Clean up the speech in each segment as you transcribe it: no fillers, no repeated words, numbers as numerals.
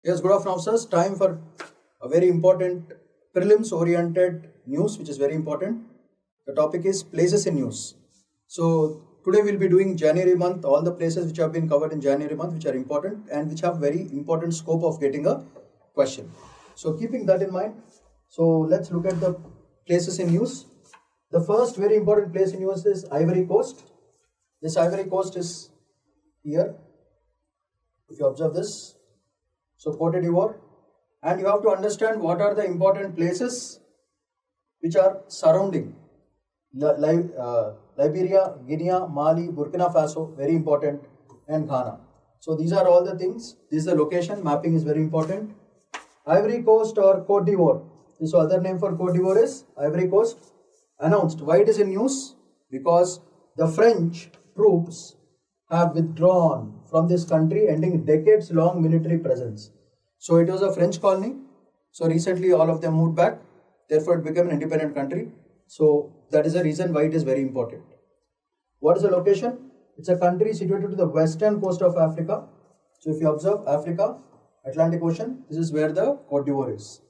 Yes, good afternoon, officers. Time for a very important prelims oriented news, which is very important. The topic is places in news. So today we'll be doing January month, all the places which have been covered in January month, which are important and which have very important scope of getting a question. So keeping that in mind, so let's look at the places in news. The first very important place in news is Ivory Coast. This Ivory Coast is here. If you observe this, so Cote d'Ivoire, and you have to understand what are the important places which are surrounding Liberia, Guinea, Mali, Burkina Faso, very important, and Ghana. So these are all the things. This is the location. Mapping is very important. Ivory Coast or Cote d'Ivoire. This other name for Cote d'Ivoire is Ivory Coast. Announced. Why it is in news? Because the French troops have withdrawn from this country, ending decades-long military presence. So it was a French colony. So recently all of them moved back. Therefore it became an independent country. So that is the reason why it is very important. What is the location? It's a country situated to the western coast of Africa. So if you observe Africa, Atlantic Ocean, this is where the Cote d'Ivoire is.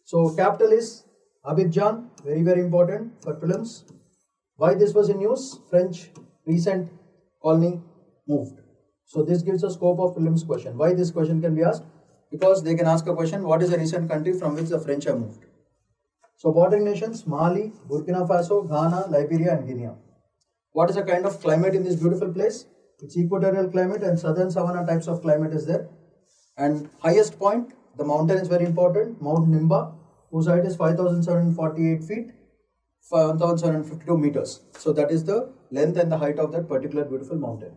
So capital is Abidjan, very important for prelims. Why this was in news? French recent colony moved. So this gives a scope of prelims question. Why this question can be asked? Because they can ask a question, what is the recent country from which the French have moved? So bordering nations, Mali, Burkina Faso, Ghana, Liberia and Guinea. What is the kind of climate in this beautiful place? It's equatorial climate and southern savanna types of climate is there. And highest point, the mountain is very important, Mount Nimba, whose height is 5,748 feet, 1,752 meters. So that is the length and the height of that particular beautiful mountain.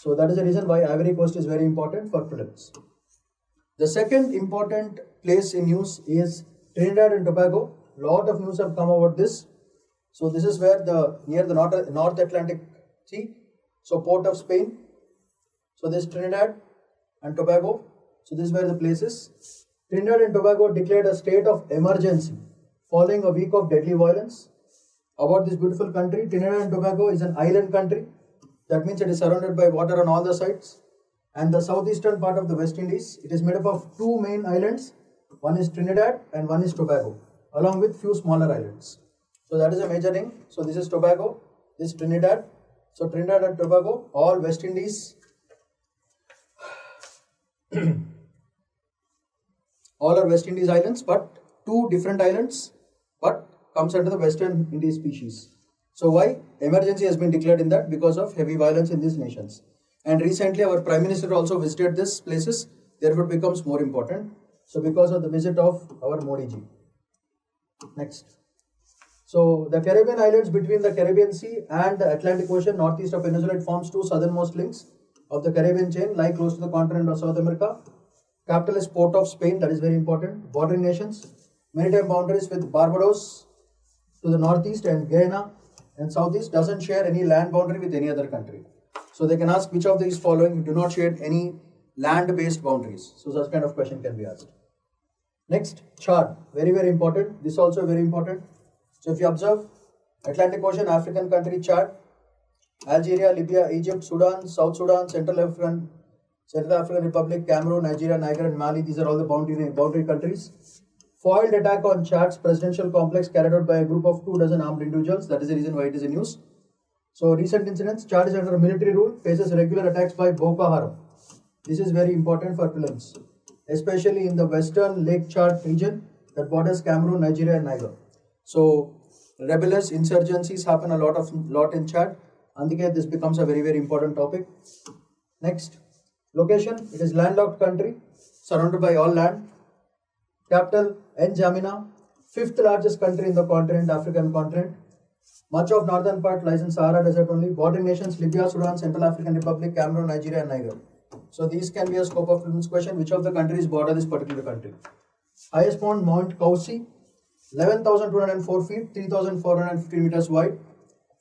So that is the reason why Ivory Coast is very important for prelims. The second important place in news is Trinidad and Tobago. Lot of news have come about this. So this is where near the North Atlantic Sea. So port of Spain. So this Trinidad and Tobago. So this is where the place is. Trinidad and Tobago declared a state of emergency following a week of deadly violence. About this beautiful country, Trinidad and Tobago is an island country. That means it is surrounded by water on all the sides. And the southeastern part of the West Indies, it is made up of two main islands. One is Trinidad and one is Tobago, along with few smaller islands. So that is a major thing. So this is Tobago, this is Trinidad. So Trinidad and Tobago, all West Indies, all are West Indies islands, but two different islands, but comes under the Western Indies species. So why? Emergency has been declared in that because of heavy violence in these nations. And recently our Prime Minister also visited these places, therefore it becomes more important. So because of the visit of our Modi ji. Next. So the Caribbean islands between the Caribbean Sea and the Atlantic Ocean, northeast of Peninsula, it forms two southernmost links of the Caribbean chain, lie close to the continent of South America. Capital is Port of Spain, that is very important. Bordering nations, maritime boundaries with Barbados to the northeast and Guyana and southeast, doesn't share any land boundary with any other country. So they can ask which of these following do not share any land-based boundaries. So such kind of question can be asked. Next, Chad, very important. This also very important. So if you observe, Atlantic Ocean, African country Chad, Algeria, Libya, Egypt, Sudan, South Sudan, Central African Republic, Cameroon, Nigeria, Niger and Mali, these are all the boundary countries. Foiled attack on Chad's presidential complex carried out by a group of 24 armed individuals. That is the reason why it is in news. So recent incidents, Chad is under military rule, faces regular attacks by Boko Haram. This is very important for prelims, especially in the western Lake Chad region that borders Cameroon, Nigeria and Niger. So rebellious insurgencies happen a lot in Chad. And this becomes a very important topic. Next, location, it is landlocked country, surrounded by all land. Capital, N'Djamena, fifth largest country in the continent, African continent. Much of northern part lies in Sahara Desert only. Bordering nations, Libya, Sudan, Central African Republic, Cameroon, Nigeria and Niger. So these can be a scope of prelims question. Which of the countries border this particular country? Highest point, Mount Kausi, 11,204 feet, 3,450 meters wide.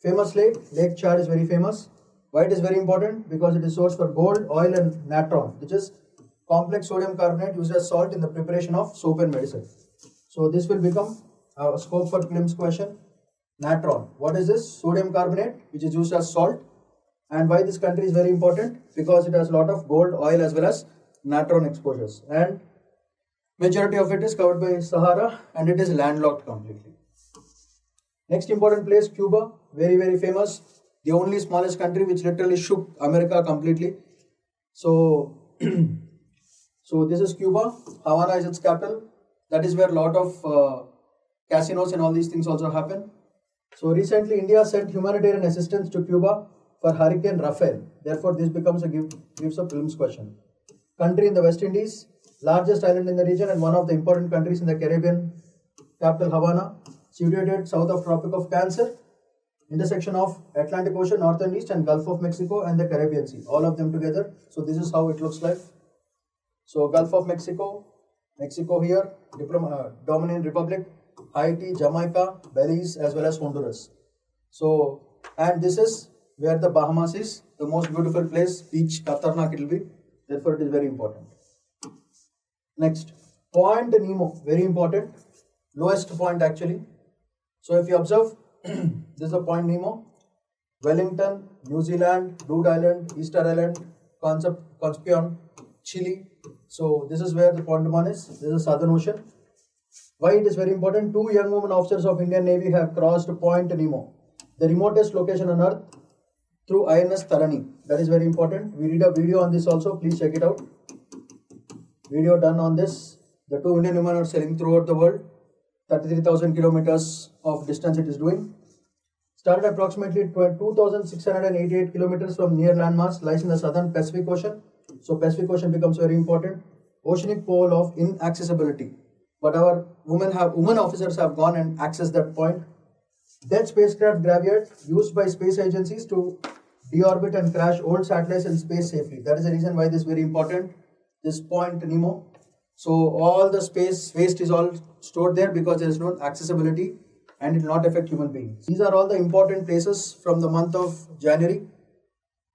Famous lake, Lake Chad is very famous. Why it is very important? Because it is source for gold, oil and natron, which is complex sodium carbonate used as salt in the preparation of soap and medicine. So this will become a scope for prelims question. Natron, what is this? Sodium carbonate, which is used as salt. And why this country is very important? Because it has a lot of gold, oil as well as natron exposures, and majority of it is covered by Sahara, and it is landlocked completely. Next important place, Cuba, very very famous, the only smallest country which literally shook America completely. So so this is Cuba. Havana is its capital. That is where a lot of casinos and all these things also happen. So recently India sent humanitarian assistance to Cuba for Hurricane Rafael. Therefore this becomes gives a prelims question. Country in the West Indies, largest island in the region and one of the important countries in the Caribbean, capital Havana, situated south of Tropic of Cancer, intersection of Atlantic Ocean, North and East, and Gulf of Mexico and the Caribbean Sea, all of them together. So this is how it looks like. So Gulf of Mexico, Mexico here, Dominican Republic, Haiti, Jamaica, Belize, as well as Honduras. So, and this is where the Bahamas is, the most beautiful place, beach, Khatarnak it will be. Therefore, it is very important. Next, Point Nemo, very important, lowest point actually. So, if you observe, this is a Point Nemo, Wellington, New Zealand, Rhode Island, Easter Island, Concepcion, Chile. So, this is where the Point Nemo is. This is Southern Ocean. Why it is very important? 2 young women officers of Indian Navy have crossed Point Nemo, the remotest location on Earth, through INS Tharani. That is very important. We did a video on this also. Please check it out. Video done on this. The 2 Indian women are sailing throughout the world. 33,000 kilometers of distance it is doing. Started approximately 2,688 kilometers from near landmass, lies in the southern Pacific Ocean. So Pacific Ocean becomes very important. Oceanic pole of inaccessibility. But our women officers have gone and accessed that point. Dead spacecraft graveyard used by space agencies to deorbit and crash old satellites in space safely. That is the reason why this is very important. This Point Nemo. So all the space waste is all stored there because there is no accessibility and it will not affect human beings. These are all the important places from the month of January.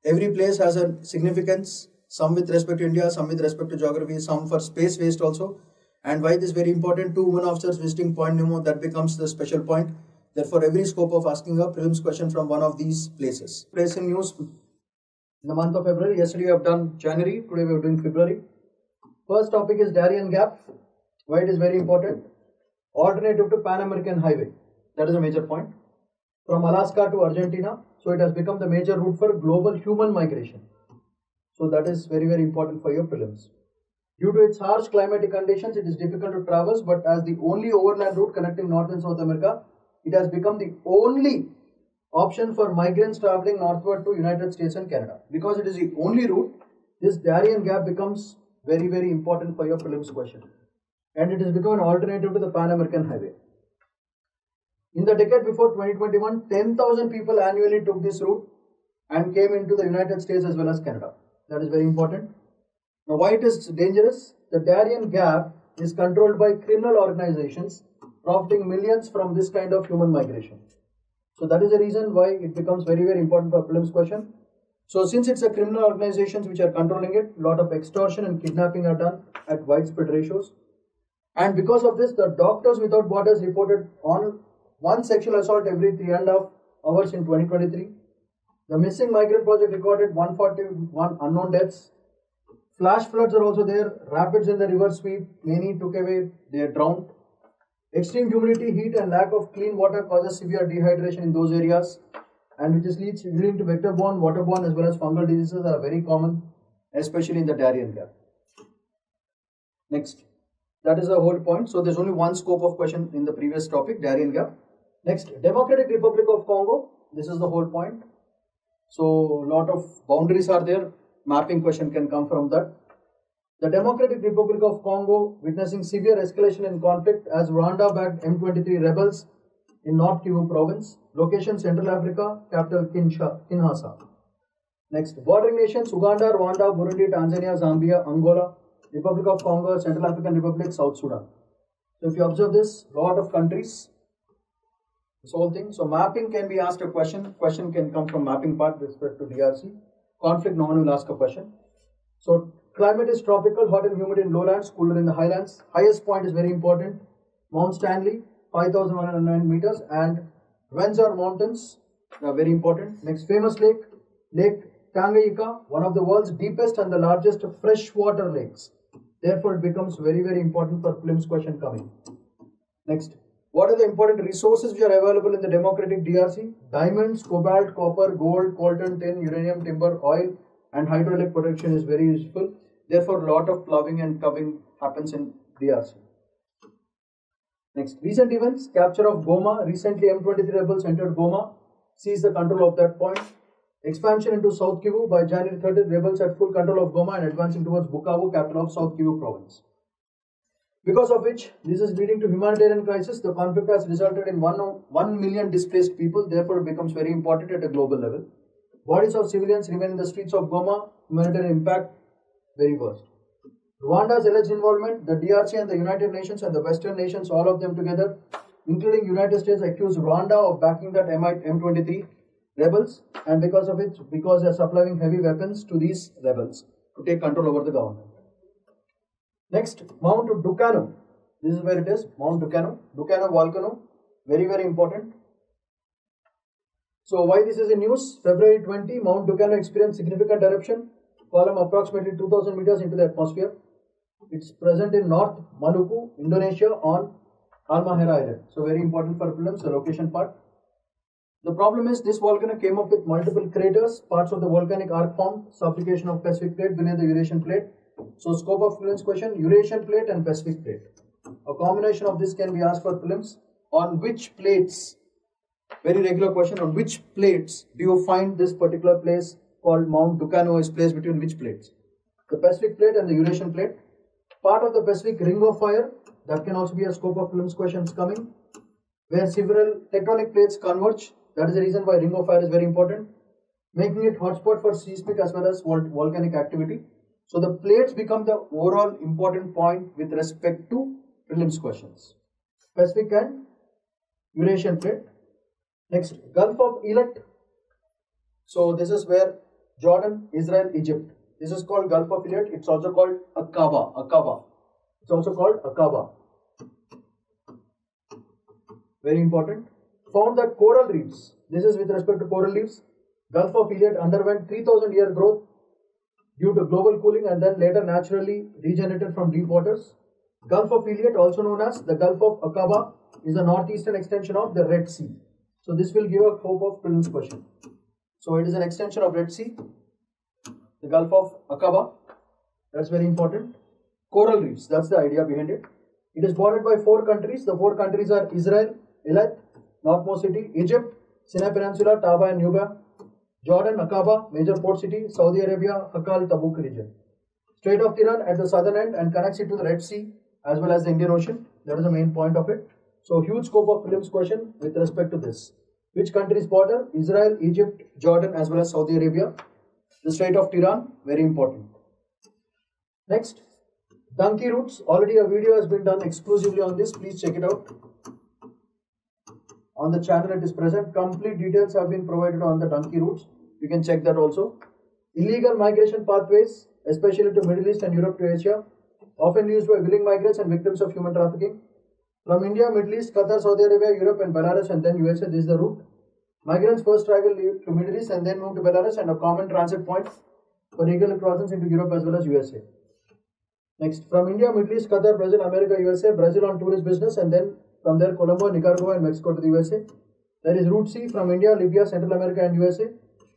Every place has a significance, some with respect to India, some with respect to geography, some for space waste also. And why this is very important, 2 women officers visiting Point Nemo, that becomes the special point. Therefore, every scope of asking a prelims question from one of these places. Place in news in the month of February. Yesterday we have done January, today we are doing February. First topic is Darien Gap. Why it is very important? Alternative to Pan American Highway. That is a major point. From Alaska to Argentina. So it has become the major route for global human migration. So that is very very important for your prelims. Due to its harsh climatic conditions, it is difficult to traverse, but as the only overland route connecting North and South America, it has become the only option for migrants traveling northward to United States and Canada. Because it is the only route, this Darien Gap becomes very very important for your prelims question. And it has become an alternative to the Pan American Highway. In the decade before 2021, 10,000 people annually took this route and came into the United States as well as Canada. That is very important. Now, why it is dangerous? The Darien Gap is controlled by criminal organizations profiting millions from this kind of human migration. So that is the reason why it becomes very very important for prelims question. So since it's a criminal organizations which are controlling it, a lot of extortion and kidnapping are done at widespread ratios. And because of this, the Doctors Without Borders reported on 1 sexual assault every 3.5 hours in 2023. The Missing Migrant Project recorded 141 unknown deaths. Flash floods are also there. Rapids in the river sweep. Many took away. They are drowned. Extreme humidity, heat and lack of clean water causes severe dehydration in those areas, and which is leading to vector-borne, waterborne as well as fungal diseases are very common, especially in the Darien Gap. Next, that is the whole point. So there's only one scope of question in the previous topic, Darien Gap. Next, Democratic Republic of Congo. This is the whole point. So a lot of boundaries are there. Mapping question can come from that. The Democratic Republic of Congo witnessing severe escalation in conflict as Rwanda-backed M23 rebels in North Kivu province. Location Central Africa, capital Kinshasa. Next, bordering nations Uganda, Rwanda, Burundi, Tanzania, Zambia, Angola, Republic of Congo, Central African Republic, South Sudan. So if you observe this, lot of countries, this whole thing. So mapping can be asked a question. Question can come from mapping part with respect to DRC. Conflict, no one will ask a question. So climate is tropical, hot and humid in lowlands, cooler in the highlands. Highest point is very important. Mount Stanley, 5,109 meters, and Windsor Mountains are very important. Next, famous lake, Lake Tanganyika, one of the world's deepest and the largest freshwater lakes. Therefore, it becomes very, very important for prelims question coming. Next, what are the important resources which are available in the democratic DRC? Diamonds, cobalt, copper, gold, coltan, tin, uranium, timber, oil, and hydraulic protection is very useful. Therefore, a lot of ploughing and covering happens in DRC. Next, recent events, capture of Goma. Recently, M23 rebels entered Goma, seized the control of that point. Expansion into South Kivu. By January 30th, rebels had full control of Goma and advancing towards Bukavu, capital of South Kivu province. Because of which, this is leading to humanitarian crisis. The conflict has resulted in 1 million displaced people. Therefore, it becomes very important at a global level. Bodies of civilians remain in the streets of Goma. Humanitarian impact, very worst. Rwanda's alleged involvement, the DRC and the United Nations and the Western nations, all of them together, including United States, accused Rwanda of backing that M23 rebels, and because of it, because they are supplying heavy weapons to these rebels to take control over the government. Next, Mount Ducano. This is where it is, Mount Ducano. Ducano volcano, very, very important. So why this is in news? February 20, Mount Ducano experienced significant eruption, column approximately 2000 meters into the atmosphere. It's present in North Maluku, Indonesia on Halmahera Island. So very important for prelims, the location part. The problem is this volcano came up with multiple craters, parts of the volcanic arc formed, suffocation of Pacific plate beneath the Eurasian plate. So scope of prelims question, Eurasian plate and Pacific plate. A combination of this can be asked for prelims. On which plates, very regular question, on which plates do you find this particular place called Mount Ducano is placed between which plates? The Pacific plate and the Eurasian plate. Part of the Pacific ring of fire, that can also be a scope of prelims questions coming, where several tectonic plates converge. That is the reason why ring of fire is very important, making it hotspot for seismic as well as volcanic activity. So the plates become the overall important point with respect to prelims questions. Pacific and Eurasian plate. Next, Gulf of Elet. So this is where Jordan, Israel, Egypt. This is called Gulf of Elet. It's also called Aqaba. It's also called Aqaba. Very important. Found that coral reefs. This is with respect to coral reefs. Gulf of Elet underwent 3000 year growth due to global cooling and then later naturally regenerated from deep waters. Gulf of Elet, also known as the Gulf of Aqaba, is a northeastern extension of the Red Sea. So this will give a hope of prelims question. So it is an extension of Red Sea, the Gulf of Aqaba. That's very important. Coral reefs, that's the idea behind it. It is bordered by 4 countries. The 4 countries are Israel, Elat, northmost city, Egypt, Sinai Peninsula, Taba and Nuba, Jordan, Aqaba, major port city, Saudi Arabia, Hakal, Tabuk region. Strait of Tiran at the southern end and connects it to the Red Sea as well as the Indian Ocean. That is the main point of it. So huge scope of prelims question with respect to this. Which countries border? Israel, Egypt, Jordan as well as Saudi Arabia. The Strait of Tiran, very important. Next, donkey routes. Already a video has been done exclusively on this. Please check it out. On the channel it is present. Complete details have been provided on the donkey routes. You can check that also. Illegal migration pathways, especially to Middle East and Europe to Asia, often used by willing migrants and victims of human trafficking. From India, Middle East, Qatar, Saudi Arabia, Europe and Belarus and then USA, this is the route. Migrants first travel to Middle East and then move to Belarus and a common transit point for regular crossings into Europe as well as USA. Next, from India, Middle East, Qatar, Brazil, America, USA, Brazil on tourist business and then from there Colombo, Nicaragua and Mexico to the USA. There is Route C from India, Libya, Central America and USA.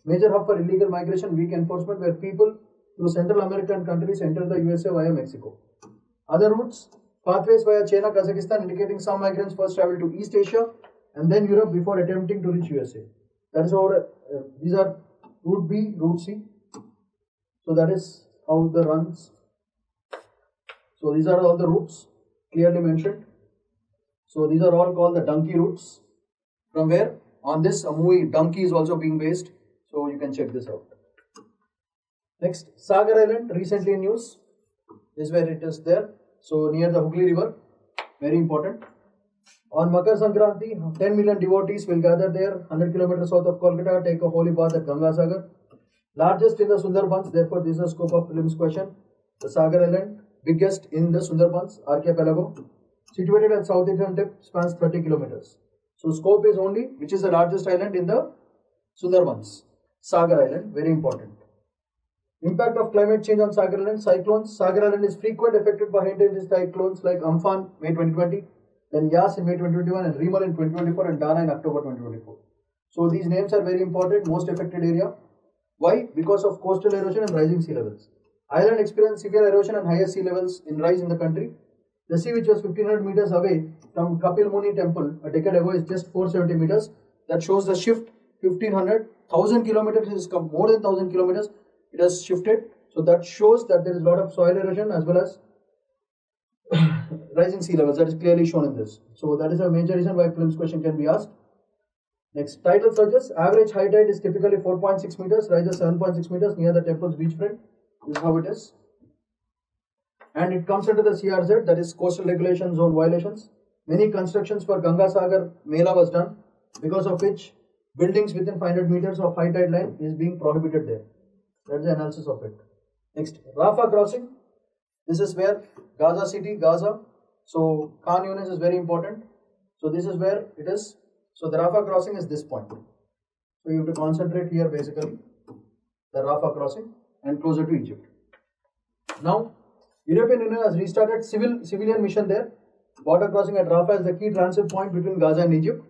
Major hub for illegal migration, weak enforcement where people through Central American countries enter the USA via Mexico. Other routes, pathways via China, Kazakhstan, indicating some migrants first travel to East Asia and then Europe before attempting to reach USA. That is how these are Route B, Route C. So that is how the runs. So these are all the routes clearly mentioned. So these are all called the donkey routes. From where? On this a movie Donkey is also being based. So you can check this out. Next, Sagar Island, recently in news. This is where it is there. So near the Hooghly River, very important. On Makar Sankranti, 10 million devotees will gather there, 100 kilometers south of Kolkata, take a holy bath at Ganga Sagar. Largest in the Sundarbans, therefore this is a scope of prelims question. The Sagar Island, biggest in the Sundarbans archipelago, situated at southeastern tip, spans 30 kilometers. So scope is only which is the largest island in the Sundarbans. Sagar Island, very important. Impact of climate change on Sagar Island. Cyclones. Sagar Island is frequently affected by high-intensity cyclones like Amphan May 2020, then Yas in May 2021, and Remal in 2024, and Dana in October 2024. So these names are very important. Most affected area. Why? Because of coastal erosion and rising sea levels. Island experienced severe erosion and highest sea levels in rise in the country. The sea, which was 1500 meters away from Kapil Muni temple a decade ago, is just 470 meters. That shows the shift. 1500, 1000 kilometers is more than 1000 kilometers. It has shifted. So that shows that there is a lot of soil erosion as well as rising sea levels. That is clearly shown in this. So that is a major reason why prelims question can be asked. Next, tidal surges. Average high tide is typically 4.6 meters, rises 7.6 meters near the temple's beachfront. This is how it is. And it comes under the CRZ, that is Coastal Regulation Zone violations. Many constructions for Ganga Sagar Mela was done, because of which buildings within 500 meters of high tide line is being prohibited there. That's the analysis of it. Next, Rafah crossing. This is where Gaza city, Gaza. So Khan Yunis is very important. So this is where it is. So the Rafah crossing is this point. So you have to concentrate here basically, the Rafah crossing and closer to Egypt. Now, European Union has restarted civilian mission there. Border crossing at Rafah is the key transit point between Gaza and Egypt.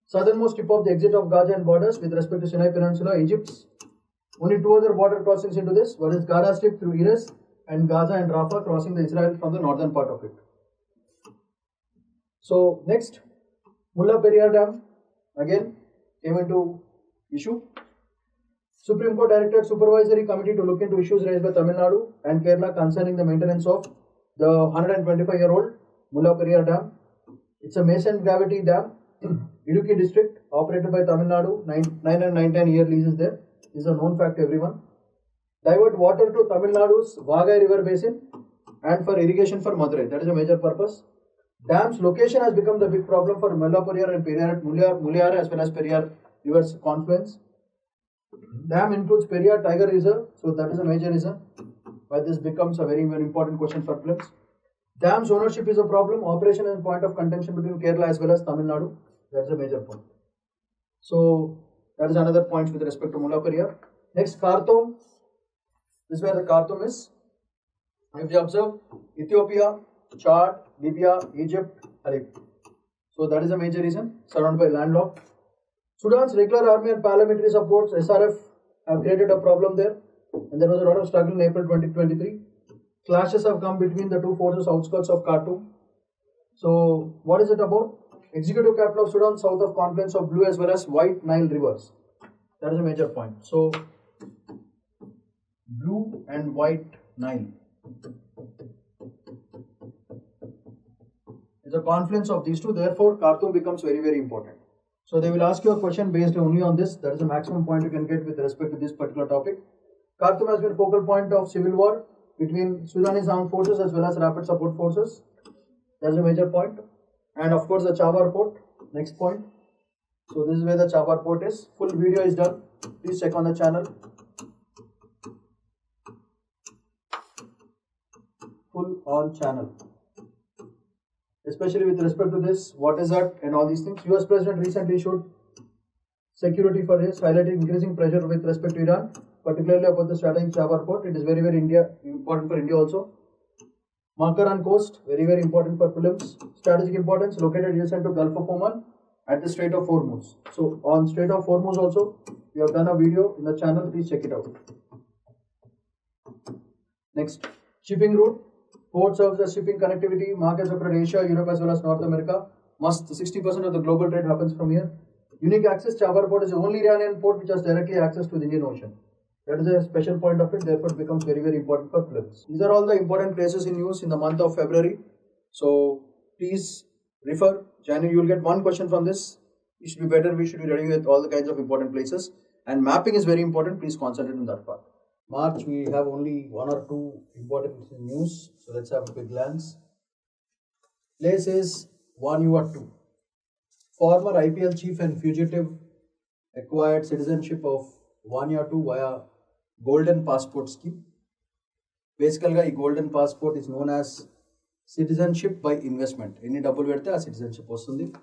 Southernmost tip of the exit of Gaza and borders with respect to Sinai Peninsula, Egypt's. Only two other border crossings into this. One is Gaza Strip through Erez and Gaza and Rafah crossing the Israel from the northern part of it. So next, Mulla Periyar Dam again came into issue. Supreme Court directed supervisory committee to look into issues raised by Tamil Nadu and Kerala concerning the maintenance of the 125-year-old Mulla Periyar Dam. It's a mason gravity dam, Idukki district, operated by Tamil Nadu. 9 and 910-year leases there. This is a known fact to everyone. Divert water to Tamil Nadu's Vagai river basin and for irrigation for Madurai. That is a major purpose. Dam's location has become the big problem for Mulla Periyar and Mulyar as well as Periyar rivers confluence. Dam includes Periyar Tiger Reserve, so that is a major reason why this becomes a very, very important question for prelims. Dam's ownership is a problem. Operation is a point of contention between Kerala as well as Tamil Nadu. That is a major point. So that is another point with respect to Mulla Periyar. Next, Khartoum. This is where the Khartoum is. If you observe, Ethiopia, Chad, Libya, Egypt, Halep. So that is a major reason, surrounded by landlocked. Sudan's regular army and paramilitary supports, SRF, have created a problem there. And there was a lot of struggle in April 2023. Clashes have come between the two forces outskirts of Khartoum. So what is it about? Executive capital of Sudan, south of confluence of Blue as well as White Nile rivers. That is a major point. So Blue and White Nile. It's a confluence of these two, therefore Khartoum becomes very, very important. So they will ask you a question based only on this. That is the maximum point you can get with respect to this particular topic. Khartoum has been focal point of civil war between Sudanese armed forces as well as rapid support forces. That is a major point. And of course the Chabar port, next point. So this is where the Chabar port is. Full video is done. Please check on the channel. Full on channel. Especially with respect to this, what is that and all these things. US President recently issued security for this, highlighting increasing pressure with respect to Iran, particularly about the strategic Chabar port. It is very, very important for India also. Makaran coast, very, very important for prelims. Strategic importance, located adjacent to Gulf of Oman at the Strait of Hormuz. So on Strait of Hormuz also, we have done a video in the channel. Please check it out. Next, shipping route. Port serves as shipping connectivity, markets across Asia, Europe as well as North America. 60% of the global trade happens from here. Unique access, Chabar port is the only Iranian port which has directly access to the Indian Ocean. That is a special point of it, therefore it becomes very, very important for prelims. These are all the important places in news in the month of February. So please refer. January, you will get one question from this. It should be better, we should be ready with all the kinds of important places. And mapping is very important, please concentrate on that part. March, we have only one or two important news. So let's have a quick glance. Place is 1UR2. Former IPL chief and fugitive acquired citizenship of 1UR2 via Golden Passport scheme. Basically, a Golden Passport is known as citizenship by investment. Any double verte citizenship vastundi.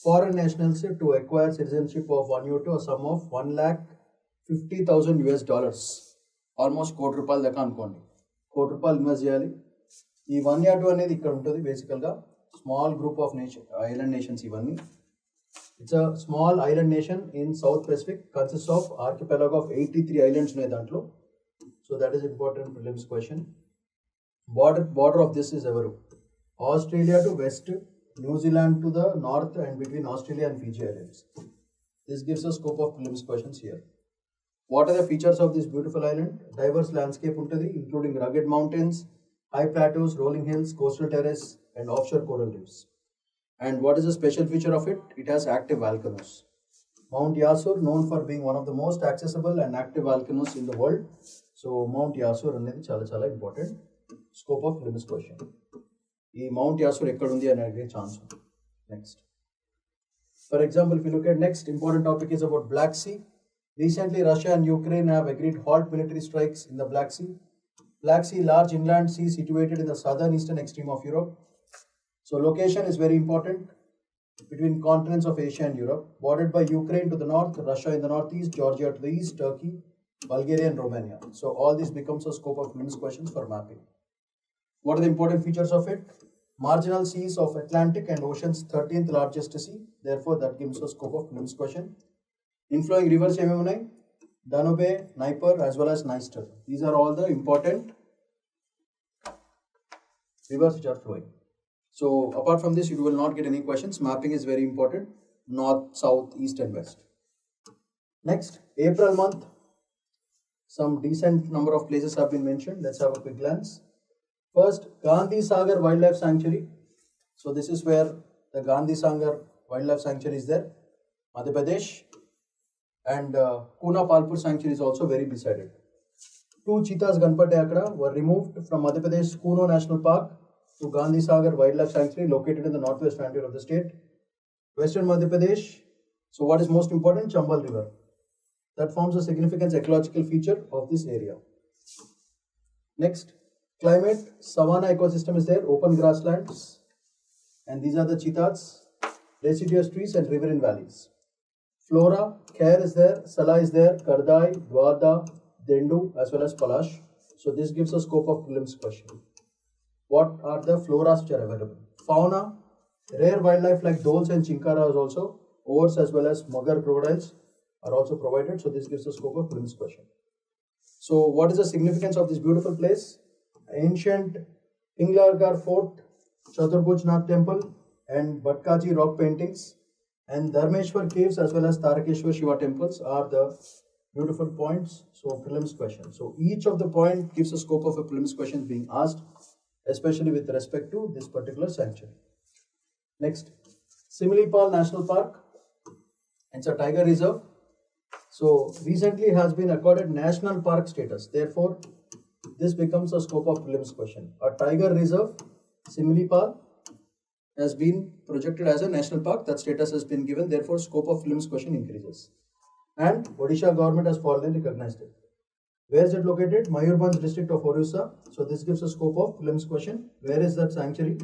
Foreign nationals to acquire citizenship of 1UR2 a sum of $1,50,000 US. Almost ₹1,00,00,000 దాకా అనుకోండి. ₹1,00,00,000 invest చేయాలి. ఈ 1 or 2 అనేది ఇక్కడ ఉంటుంది బేసికల్గా. Small group of island nations ఇవన్నీ. It's a small island nation in South Pacific, consists of archipelago of 83 islands ఉన్నాయి దాంట్లో. So that is important prelims question. Border of this is ఎవరు? Australia to west, New Zealand to the north, and between Australia and Fiji Islands. This gives a scope of prelims questions here. What are the features of this beautiful island? Diverse landscape ఉంటుంది, including rugged mountains, high plateaus, rolling hills, coastal terrace, and offshore coral reefs. And what is the special feature of it? It has active volcanoes. Mount Yasur, known for being one of the most accessible and active volcanoes in the world. So Mount Yasur అనేది చాలా important. Scope of prelims question. ఈ Mount Yasur ఎక్కడ ఉంది అని అడిగే chance ఉంది. Next. For example, if you look at next important topic is about Black Sea. Recently, Russia and Ukraine have agreed halt military strikes in the Black Sea. Black Sea, large inland sea situated in the southern eastern extreme of Europe. So location is very important between continents of Asia and Europe, bordered by Ukraine to the north, Russia in the northeast, Georgia to the east, Turkey, Bulgaria and Romania. So all this becomes a scope of prelims questions for mapping. What are the important features of it? Marginal seas of Atlantic and Ocean's 13th largest sea. Therefore, that gives a scope of prelims question. Inflowing rivers ఏమేమి ఉన్నాయి? Danube, Dnieper as well as Dniester. These are all the important rivers which are flowing. So apart from this, you will not get any questions. Mapping is very important. North, south, east and west. Next, April month. Some decent number of places have been mentioned. Let's have a quick glance. First, Gandhi Sagar Wildlife Sanctuary. So this is where the Gandhi Sagar Wildlife Sanctuary is there. Madhya Pradesh. And Kuna Palpur Sanctuary is also very beside it. 2 cheetahs Ganpate Akra were removed from Madhya Pradesh Kuno National Park to Gandhi Sagar Wildlife Sanctuary located in the northwest frontier of the state. Western Madhya Pradesh. So what is most important? Chambal River. That forms a significant ecological feature of this area. Next, climate. Savanna ecosystem is there, open grasslands. And these are the cheetahs, deciduous trees and riverine valleys. Flora, Khair is there, Sala is there, Kardai, Dwarda, Dendu as well as Palash. So this gives a scope of prelims question. What are the floras which are available? Fauna, rare wildlife like dholes and chinkaras also, ores as well as mugger crocodiles are also provided. So this gives a scope of prelims question. So what is the significance of this beautiful place? Ancient Pinglargar Fort, Chaturbhuj Nath Temple and Bhatkaji rock paintings and Dharmeshwar caves as well as Tarakeshwar Shiva temples are the beautiful points. So prelims question. So each of the point gives a scope of a prelims question being asked, especially with respect to this particular sanctuary. Next, Similipal National Park. It's a tiger reserve. So recently has been accorded national park status. Therefore, this becomes a scope of prelims question. A tiger reserve, Similipal, has been projected as a national park. That status has been given. Therefore, scope of prelims question increases. And Odisha government has formally recognized it. Where is it located? Mayurbhanj district of Orissa. So this gives a scope of prelims question. Where is that sanctuary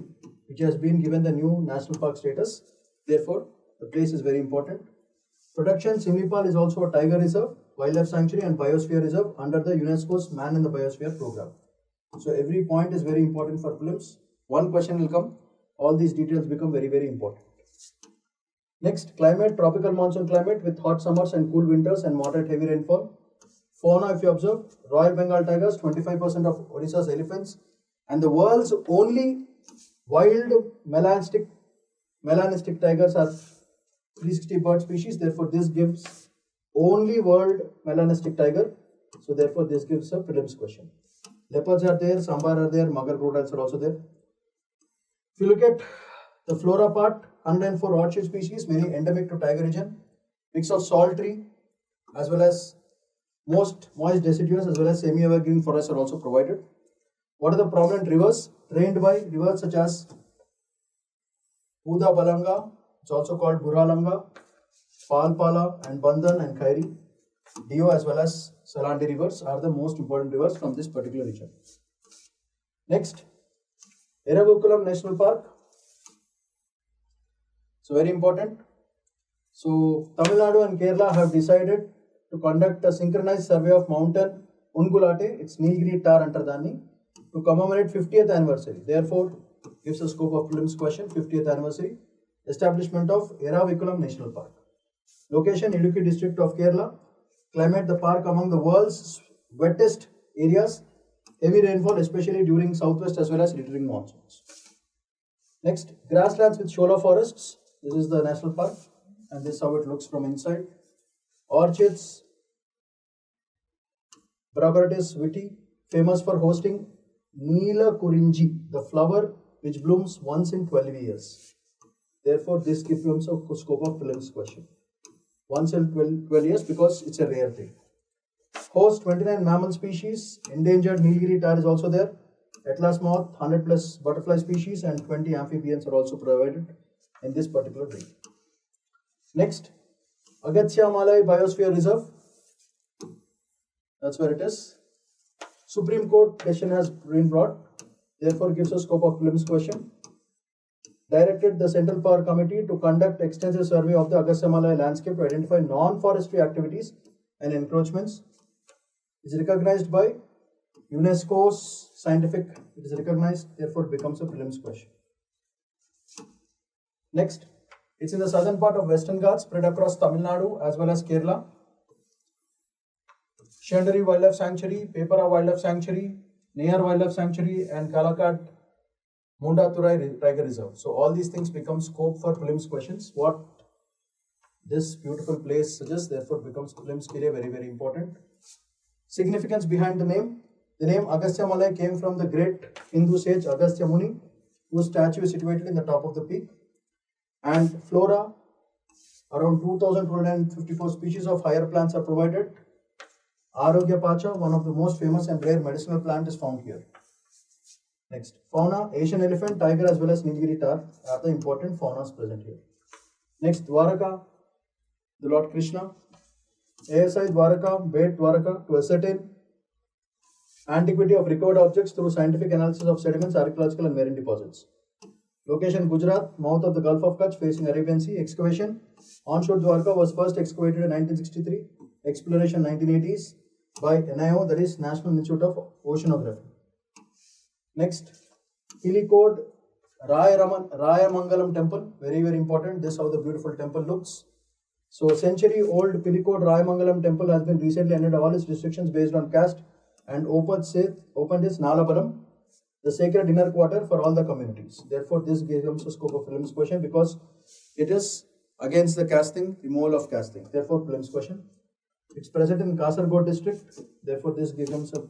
which has been given the new national park status? Therefore, the place is very important. Protection, Simlipal is also a tiger reserve, wildlife sanctuary and biosphere reserve under the UNESCO's Man in the Biosphere program. So every point is very important for prelims. One question will come. All these details become very important. Next, climate, tropical monsoon climate with hot summers and cool winters and moderate heavy rainfall. Fauna, if you observe, Royal Bengal tigers, 25% of Odisha's elephants, and the world's only wild melanistic tigers are 360 bird species. Therefore, this gives only world melanistic tiger. So therefore, this gives a prelims question. Leopards are there, sambar are there, mugger crocodiles are also there. If you look at the flora part, 104 orchid species, many endemic to tiger region, mix of salt tree as well as most moist deciduous as well as semi-evergreen forests are also provided. What are the prominent rivers drained by? Rivers such as Uda Balanga, it's also called Buralanga, Palpala and Bandhan and Khairi. Dio as well as Salandi rivers are the most important rivers from this particular region. Next, Eravukulam National Park. So very important. So Tamil Nadu and Kerala have decided to conduct a synchronized survey of mountain Ungulate, it's Nilgiri tar antardani, to commemorate 50th anniversary. Therefore, gives a scope of prelims question, 50th anniversary. Establishment of Eravikulam National Park. Location, Idukki district of Kerala. Climate, the park among the world's wettest areas. Heavy rainfall, especially during southwest as well as during monsoons. Next, grasslands with shola forests. This is the national park, and this is how it looks from inside. Orchids, Braberatis viti, famous for hosting Neela Kurinji, the flower which blooms once in 12 years. Therefore, this gives you a scope of prelims question. Once in 12 years because it's a rare thing. Host 29 mammal species. Endangered Nilgiri tar is also there. Atlas moth, 100 plus butterfly species, and 20 amphibians are also provided in this particular region. Next, Agastya Malai Biosphere Reserve. That's where it is. Supreme Court decision has been brought. Therefore, gives a scope of prelims question. Directed the Central Power Committee to conduct extensive survey of the Agastya Malai landscape to identify non-forestry activities and encroachments. It is recognized by UNESCO's scientific. It is recognized, therefore becomes a prelims question. Next, it's in the southern part of Western Ghats, spread across Tamil Nadu as well as Kerala. Shandari Wildlife Sanctuary, Pepara Wildlife Sanctuary, Neyar Wildlife Sanctuary, and Kalakat Mundaturai Tiger Reserve. So all these things become scope for prelims questions. What this beautiful place suggests, therefore becomes prelims ke liye very, very important. Significance behind the name. The name Agastya Malai came from the great Hindu sage Agastya Muni, whose statue is situated in the top of the peak. And flora, around 2,254 species of higher plants are provided. Arogya Pacha, one of the most famous and rare medicinal plant, is found here. Next, fauna, Asian elephant, tiger as well as Nilgiri tar are the important faunas present here. Next, Dwaraka, the Lord Krishna. ASI Dwaraka, Bait Dwaraka, to ascertain antiquity of recovered objects through scientific analysis of sediments, archaeological and marine deposits. Location, Gujarat, mouth of the Gulf of Kutch facing Arabian Sea. Excavation, onshore Dwarka was first excavated in 1963. Exploration 1980s by NIO, that is National Institute of Oceanography. Next, Pilikod Rayamangalam Temple, very, very important. This is how the beautiful temple looks. So, century-old Pilikod Rayamangalam Temple has been recently ended all its restrictions based on caste and opened its Nalabaram, the sacred inner quarter for all the communities. Therefore, this gives them a scope of prelims question because it is against the casting, removal of casting. Therefore, prelims question. It's present in Kasargod district. Therefore, this gives them some.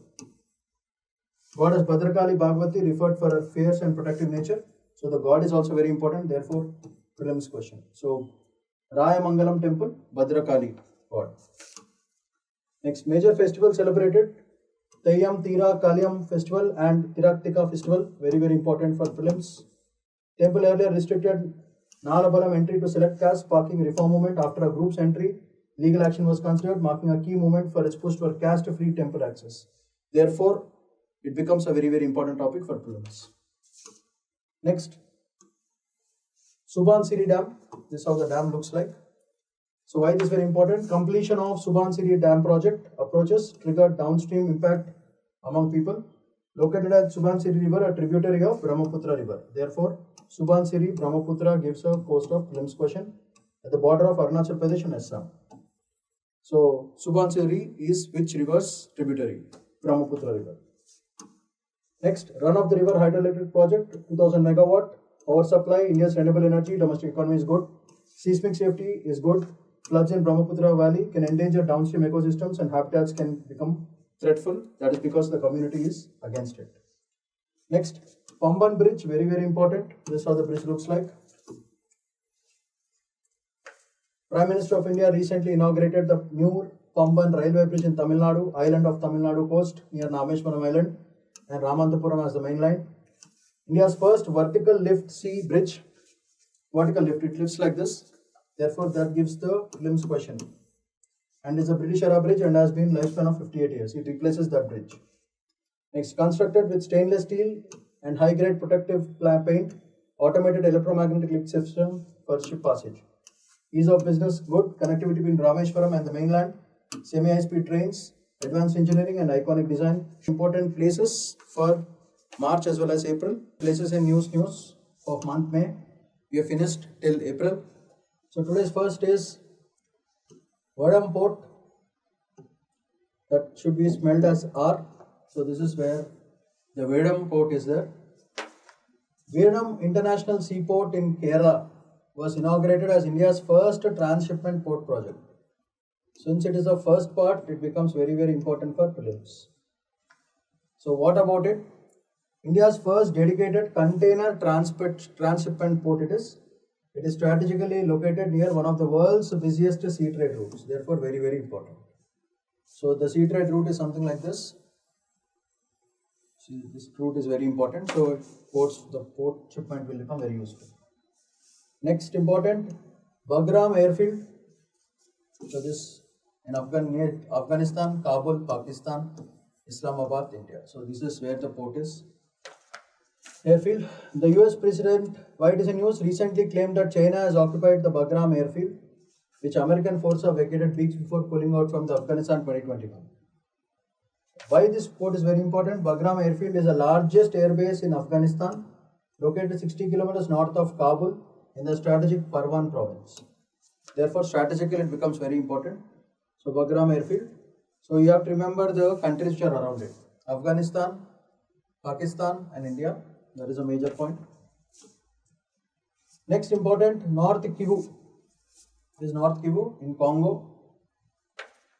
Goddess Bhadrakali Bhagavati referred for her fierce and protective nature. So the god is also very important. Therefore, prelims question. So Rayamangalam Temple, Bhadrakali god. Next, major festival celebrated. Tayyam Tira Kalyam Festival and Tiraktika Festival, very, very important for prelims. Temple earlier restricted Nalabalam entry to select caste, sparking reform movement. After a group's entry, legal action was considered, marking a key movement for its push for caste-free temple access. Therefore, it becomes a very, very important topic for prelims. Next, Subansiri Dam. This is how the dam looks like. So why this is very important? Completion of Subansiri Dam project approaches triggered downstream impact among people. Located at Subansiri River, a tributary of Brahmaputra River. Therefore, Subansiri Brahmaputra gives a post of prelims question at the border of Arunachal Pradesh and Assam. So Subansiri is which river's tributary? Brahmaputra River. Next, run of the river hydroelectric project, 2000 megawatt. Power supply, India's renewable energy, domestic economy is good. Seismic safety is good. Floods in Brahmaputra Valley can endanger downstream ecosystems and habitats can become threatful. That is because the community is against it. Next, Pamban Bridge, very, very important. This is how the bridge looks like. Prime Minister of India recently inaugurated the new Pamban railway bridge in Tamil Nadu, island of Tamil Nadu coast near Nameshwaram Island and Ramantapuram as the main line. India's first vertical lift sea bridge. Vertical lift, it lifts like this. Therefore, that gives the prelims question. And is a British era bridge and has been lifespan of 58 years. It replaces that bridge. Next, constructed with stainless steel and high-grade protective paint, automated electromagnetic lift system for ship passage. Ease of business, good. Connectivity between Rameshwaram and the mainland. Semi-high-speed trains advanced engineering and iconic design. Important places for March as well as April. Places in news of month May. We have finished till April. So today's first is Vadam Port. That should be spelled as R. So this is where the Vedam port is there. Vedam International Seaport in Kerala was inaugurated as India's first transshipment port project. Since it is the first part, it becomes very, very important for prelims. So what about it? India's first dedicated container transshipment port it is. It is strategically located near one of the world's busiest sea trade routes. Therefore, very, very important. So the sea trade route is something like this. See, this route is very important. So the port shipment will become very useful. Next important, Bagram airfield. So this in Afghanistan, Kabul, Pakistan, Islamabad, India. So this is where the port is. Airfield. The US President, why it is in news, recently claimed that China has occupied the Bagram airfield, which American forces have vacated weeks before pulling out from the Afghanistan 2021. Why this port is very important? Bagram airfield is the largest airbase in Afghanistan, located 60 kilometers north of Kabul in the strategic Parwan province. Therefore, strategically it becomes very important. So, Bagram airfield. So, you have to remember the countries which are around it. Afghanistan, Pakistan and India. That is a major point. Next important, North Kivu. This is North Kivu in Congo.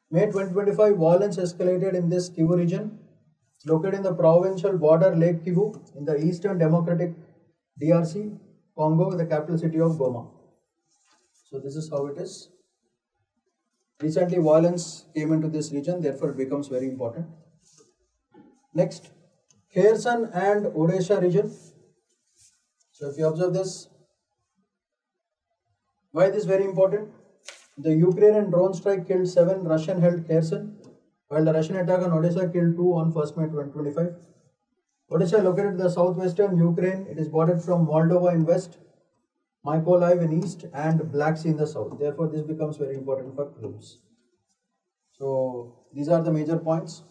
May 2025, violence escalated in this Kivu region, located in the provincial border Lake Kivu in the Eastern Democratic DRC, Congo, with the capital city of Goma. So this is how it is. Recently, violence came into this region, therefore it becomes very important. Next, Kherson and Odisha region. So if you observe this, why this is very important? The Ukrainian drone strike killed 7 Russian-held Kherson, while the Russian attack on Odisha killed 2 on 1st May 2025. Odisha located in the southwestern Ukraine. It is bordered from Moldova in west, Mykolaiv in east, and Black Sea in the south. Therefore, this becomes very important for prelims. So these are the major points.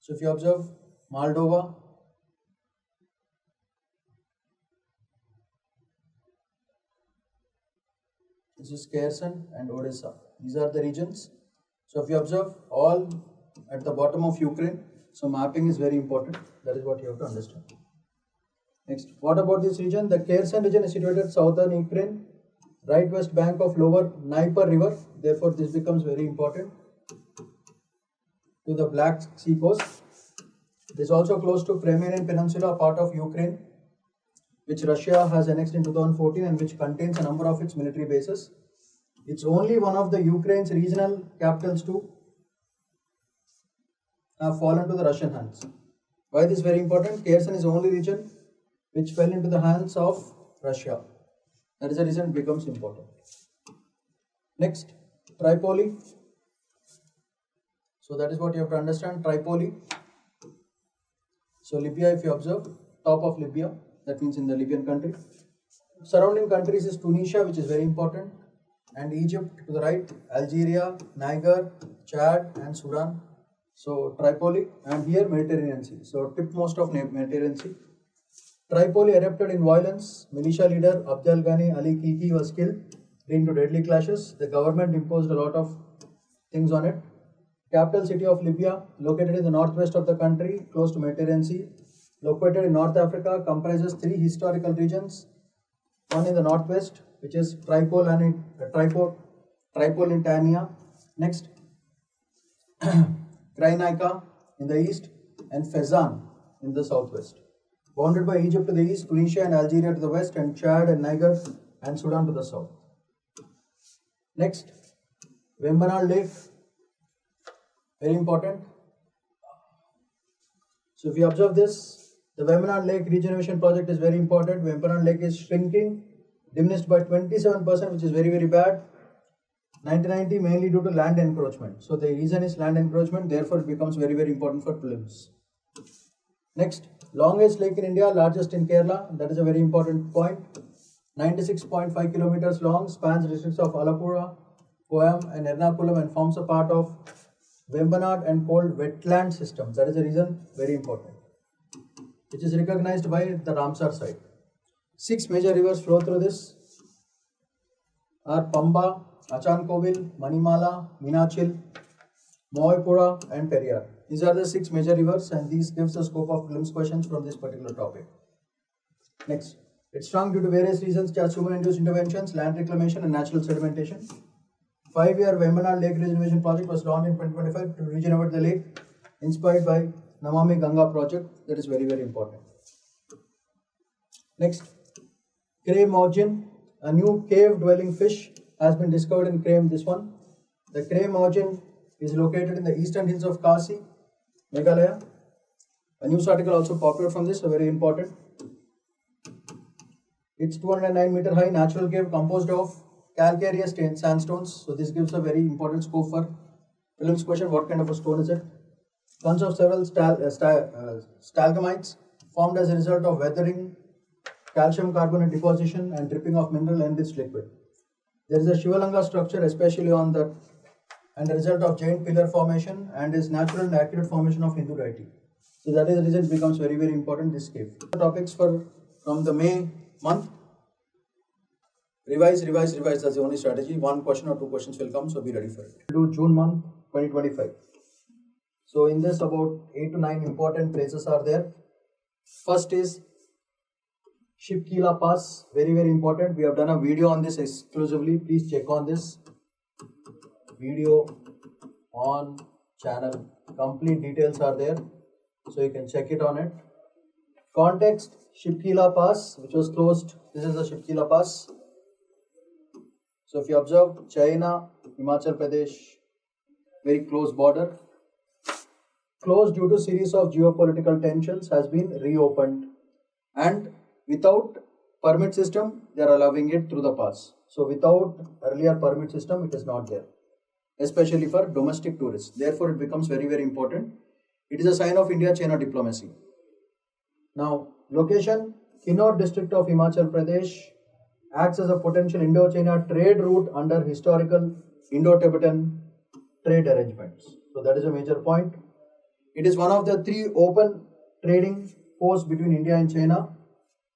So if you observe Moldova, this is Kherson and Odisha. These are the regions. So if you observe all at the bottom of Ukraine, so mapping is very important. That is what you have to understand. Next, what about this region? The Kherson region is situated southern Ukraine, right west bank of lower Dnieper river. Therefore, this becomes very important to the Black Sea coast. It is also close to Crimean Peninsula, part of Ukraine, which Russia has annexed in 2014 and which contains a number of its military bases. It's only one of the Ukraine's regional capitals to have fallen to the Russian hands. Why this is very important? Kherson is the only region which fell into the hands of Russia. That is the reason it becomes important. Next, Tripoli. So that is what you have to understand, Tripoli. So Libya, if you observe, top of Libya, that means in the Libyan country. Surrounding countries is Tunisia, which is very important, and Egypt to the right, Algeria, Niger, Chad and Sudan. So Tripoli, and here Mediterranean Sea. So tipmost of Mediterranean Sea. Tripoli erupted in violence. Militia leader Abdel Ghani Ali Kiki was killed, leading to deadly clashes. The government imposed a lot of things on it. Capital city of Libya, located in the northwest of the country, close to Mediterranean Sea. Located in North Africa, comprises 3 historical regions. One in the northwest, which is Tripolitania. Next, Krynica in the east, and Fezzan in the southwest. Bounded by Egypt to the east, Tunisia and Algeria to the west, and Chad and Niger and Sudan to the south. Next, Vembanad Lake, very important. So if you observe this, the Vembanad Lake regeneration project is very important. Vembanad Lake is shrinking, diminished by 27%, which is very, very bad. 1990 mainly due to land encroachment. So the reason is land encroachment, therefore it becomes very, very important for prelims. Next, longest lake in India, largest in Kerala. That is a very important point. 96.5 kilometers long, spans districts of Alappuzha, Koyam and Ernakulam and forms a part of Vembanad and cold wetland systems. That is the reason, very important, which is recognized by the Ramsar site. 6 major rivers flow through this are Pamba, Achankovil, Manimala, Minachil, Moipura and Periyar. These are the 6 major rivers, and these gives the scope of prelims questions from this particular topic. Next, it's strong due to various reasons such as human-induced interventions, land reclamation and natural sedimentation. 5-year Vembanad Lake Regeneration Project was launched in 2025 to regenerate the lake, inspired by Namami Ganga project. That is very, very important. Next, Cray Morgin, a new cave-dwelling fish has been discovered in Cray. This one, the Cray Morgin is located in the eastern hills of Kasi, Meghalaya. A news article also popular from this, so very important. It's 209-meter high natural cave composed of calcareous sandstones. So this gives a very important scope for prelims question. What kind of a stone is it? Consists of several stalagmites formed as a result of weathering, calcium carbonate deposition and dripping of mineral enriched liquid. There is a Shivalanga structure especially on that, and the result of giant pillar formation and is natural and accurate formation of Hindu deity. So that is the reason it becomes very, very important, this cave. Topics from the May month. Revise, that's the only strategy. 1 question or 2 questions will come, so be ready for it. Do June month 2025. So in this about 8 to 9 important places are there. First is Shipkila Pass, very, very important. We have done a video on this exclusively. Please check on this video on channel. Complete details are there, so you can check it on it. Context, Shipkila Pass, which was closed. This is the Shipkila Pass. So if you observe, China, Himachal Pradesh, very close border, closed due to series of geopolitical tensions, has been reopened, and without permit system they are allowing it through the pass. So without earlier permit system it is not there, especially for domestic tourists. Therefore it becomes very, very important. It is a sign of India-China diplomacy. Now location, Kinnaur district of Himachal Pradesh, acts as a potential Indo-China trade route under historical Indo-Tibetan trade arrangements. So that is a major point. It is one of the 3 open trading posts between India and China,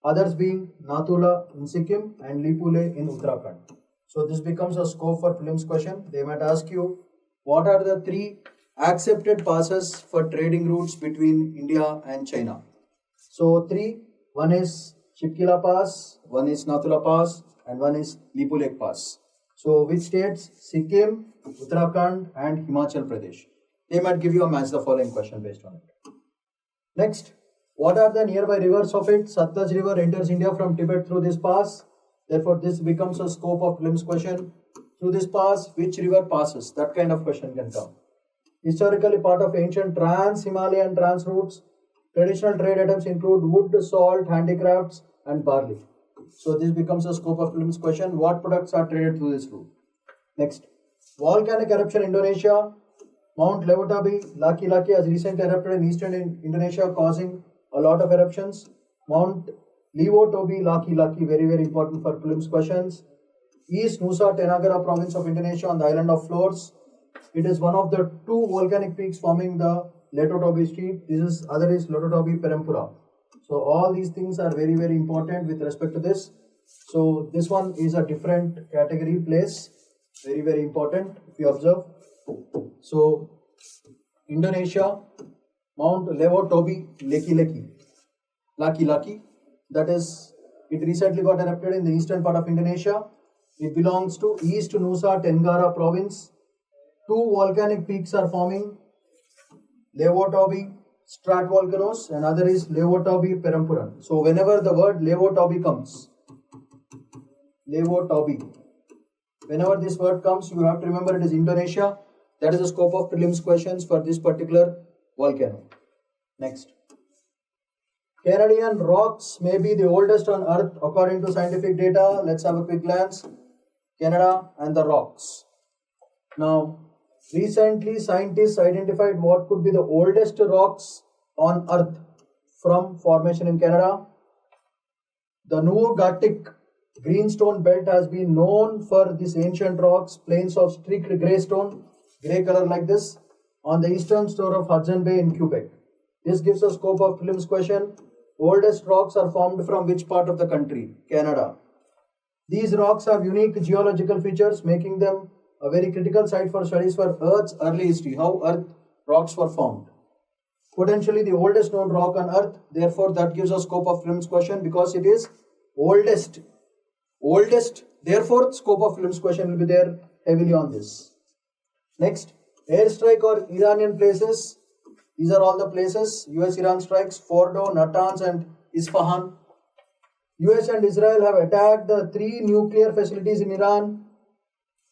others being Nathula in Sikkim and Lipule in Uttarakhand. So this becomes a scope for prelims question. They might ask you, what are the 3 accepted passes for trading routes between India and China? So 3, one is Shipkila Pass, one is Nathula Pass, and one is Lipulek Pass. So which states? Sikkim, Uttarakhand and Himachal Pradesh. They might give you a match the following question based on it. Next, what are the nearby rivers of it? Satluj River enters India from Tibet through this pass. Therefore, this becomes a scope of prelims question. Through this pass, which river passes? That kind of question can come. Historically part of ancient trans-Himalayan trans routes. Traditional trade items include wood, salt, handicrafts and barley. So this becomes a scope of prelims question. What products are traded through this route? Next, volcanic eruption Indonesia. Mount Lewotabi, Laki Laki has recently erupted in eastern Indonesia, causing a lot of eruptions. Mount Lewotobi, Laki Laki, very, very important for prelims questions. East Nusa Tenggara province of Indonesia on the island of Flores. It is one of the 2 volcanic peaks forming the Letotobi Street. Other is Letotobi Perempura. So all these things are very, very important with respect to this. So this one is a different category place, very, very important if you observe. So Indonesia, Mount Lewotobi, Laki Laki, that is, it recently got erupted in the eastern part of Indonesia. It belongs to East Nusa Tenggara province. 2 volcanic peaks are forming, Lewotobi stratvolcanos, and other is Lewotobi Perempuran. So whenever the word Lewotobi comes, whenever this word comes, you have to remember it is Indonesia. That is the scope of prelims questions for this particular volcano. Next, Canadian rocks may be the oldest on earth according to scientific data. Let's have a quick glance. Canada and the rocks. Now, recently scientists identified what could be the oldest rocks on earth from formation in Canada. The Nuogatik Greenstone belt has been known for these ancient rocks, plains of streaked grey stone, grey color like this, on the eastern shore of Hudson Bay in Quebec. This gives a scope of prelims question. Oldest rocks are formed from which part of the country? Canada. These rocks have unique geological features, making them a very critical site for studies for Earth's early history, how Earth rocks were formed. Potentially the oldest known rock on Earth, therefore that gives a scope of prelims question because it is oldest. Therefore scope of prelims question will be there heavily on this. Next, airstrike or Iranian places. These are all the places US-Iran strikes: Fordo, Natanz and Isfahan. US and Israel have attacked the 3 nuclear facilities in Iran,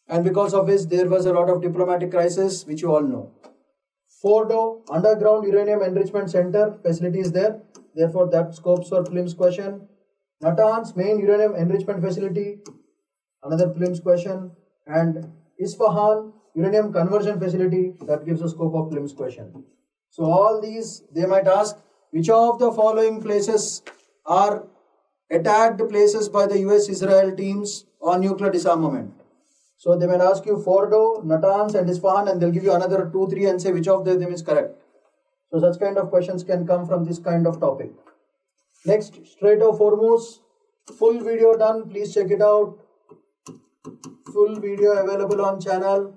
and because of this there was a lot of diplomatic crisis, which you all know. Fordo, underground uranium enrichment center facility is there, therefore that scopes for prelims question. Natanz, main uranium enrichment facility, another prelims question. And Isfahan, uranium conversion facility, that gives a scope of prelims question. So all these, they might ask, which of the following places are attacked places by the US-Israel teams on nuclear disarmament? So they might ask you Fordo, Natanz and Isfahan, and they'll give you another 2, 3 and say which of them is correct. So such kind of questions can come from this kind of topic. Next, Strait of Hormuz, full video done, please check it out. Full video available on channel.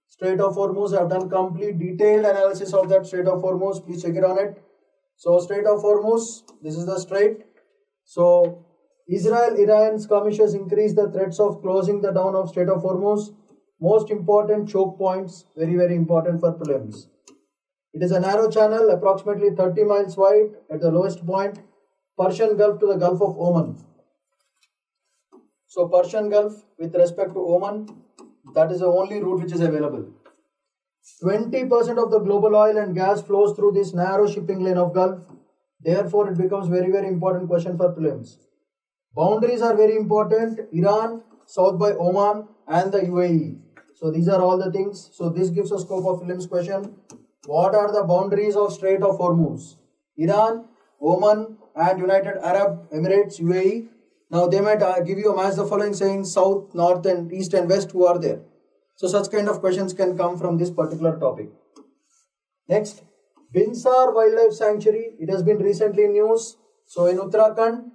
Strait of Hormuz, I have done complete detailed analysis of that Strait of Hormuz, please check it on it. So Strait of Hormuz, this is the strait. So Israel-Iran skirmishes increase the threats of closing the down of Strait of Hormuz. Most important choke points, very very important for prelims. It is a narrow channel, approximately 30 miles wide at the lowest point, Persian Gulf to the Gulf of Oman. So Persian Gulf with respect to Oman, that is the only route which is available. 20% of the global oil and gas flows through this narrow shipping lane of Gulf. Therefore, it becomes very very important question for prelims. Boundaries are very important. Iran, south by Oman and the UAE. So these are all the things. So this gives a scope of prelims question. What are the boundaries of Strait of Hormuz? Iran, Oman and United Arab Emirates, UAE. Now they might give you a match the following saying south, north and east and west, who are there. So such kind of questions can come from this particular topic. Next, Binsar Wildlife Sanctuary. It has been recently in news. So in Uttarakhand,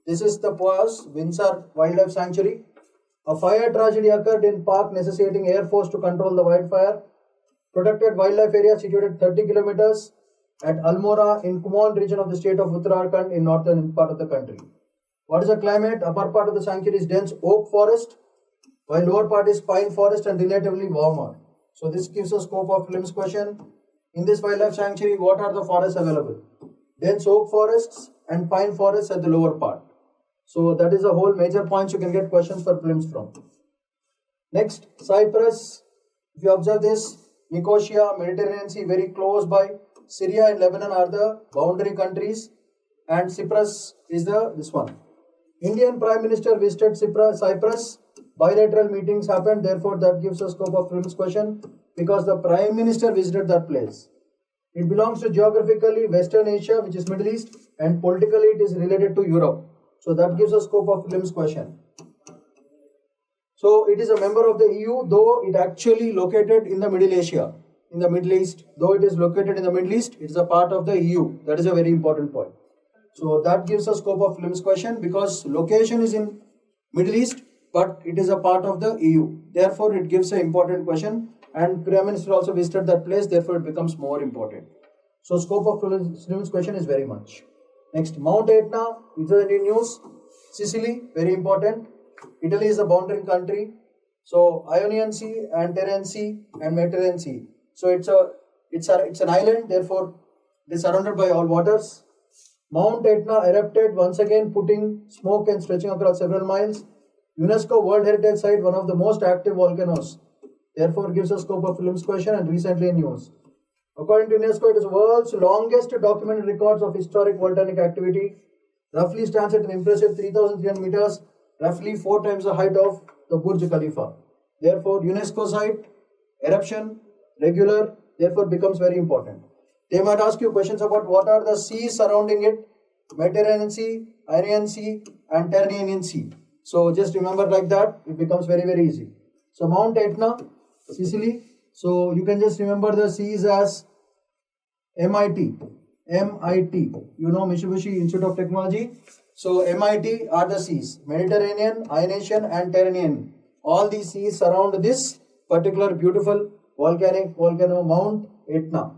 this is the Binsar Wildlife Sanctuary. A fire tragedy occurred in park necessitating Air Force to control the wildfire. Protected wildlife area situated 30 kilometers at Almora in Kumaon region of the state of Uttarakhand in northern part of the country. What is the climate? Upper part of the sanctuary is dense oak forest, while lower part is pine forest and relatively warmer. So this gives a scope of prelims question. In this wildlife sanctuary, what are the forests available? Dense oak forests and pine forests at the lower part. So that is the whole major points you can get questions for prelims from. Next, Cyprus. If you observe this, Nicosia, Mediterranean Sea, very close by. Syria and Lebanon are the boundary countries, and Cyprus is this one. Indian Prime Minister visited Cyprus. Bilateral meetings happened, therefore that gives a scope of prelims question because the Prime Minister visited that place. It belongs to geographically Western Asia, which is Middle East, and politically it is related to Europe. So that gives a scope of prelims question. So it is a member of the EU, though it actually located in the Middle Asia, in the Middle East. Though it is located in the Middle East, it is a part of the EU. That is a very important point. So that gives a scope of prelims question because location is in Middle East, but it is a part of the EU. Therefore, it gives an important question, and Prime Minister also visited that place. Therefore, it becomes more important. So scope of prelims question is very much. Next, Mount Etna. These are the news. Sicily, very important. Italy is a boundary country. So Ionian Sea and Tyrrhenian Sea and Mediterranean Sea. So it's an island. Therefore, it is surrounded by all waters. Mount Etna erupted once again, putting smoke and stretching across several miles. UNESCO World Heritage Site, one of the most active volcanoes. Therefore, gives a scope of prelims question and recently in news. According to UNESCO, it is the world's longest documented records of historic volcanic activity. Roughly stands at an impressive 3,300 meters, roughly 4 times the height of the Burj Khalifa. Therefore, UNESCO site, eruption, regular, therefore becomes very important. They might ask you questions about what are the seas surrounding it. Mediterranean Sea, Ionian Sea, and Tyrrhenian Sea. So just remember like that, it becomes very, very easy. So Mount Etna, Sicily. So you can just remember the seas as MIT. MIT. You know Mitsubishi Institute of Technology. So MIT are the seas. Mediterranean, Ionian, and Tyrrhenian. All these seas surround this particular beautiful volcano Mount Etna.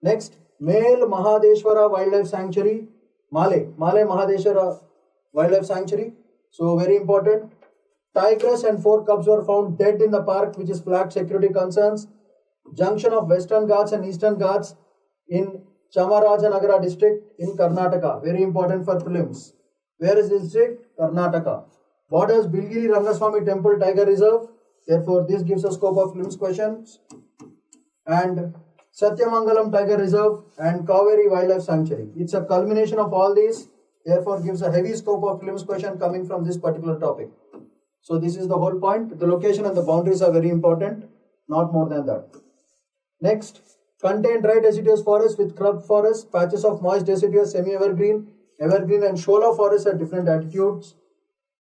Next, Male Mahadeshwara Wildlife Sanctuary, Male Mahadeshwara Wildlife Sanctuary. So very important. Tigress and 4 cubs were found dead in the park, which is flagged security concerns. Junction of Western Ghats and Eastern Ghats in Chamarajanagara district in Karnataka. Very important for prelims. Where is this district? Karnataka. Borders Bilgiri Rangaswamy Temple Tiger Reserve. Therefore, this gives a scope of prelims questions. And Satyamangalam Tiger Reserve and Kaveri Wildlife Sanctuary. It's a culmination of all these. Therefore, gives a heavy scope of prelims question coming from this particular topic. So this is the whole point. The location and the boundaries are very important. Not more than that. Next, contain dry deciduous forests with scrub forests, patches of moist deciduous, semi-evergreen, evergreen and shola forests at different altitudes.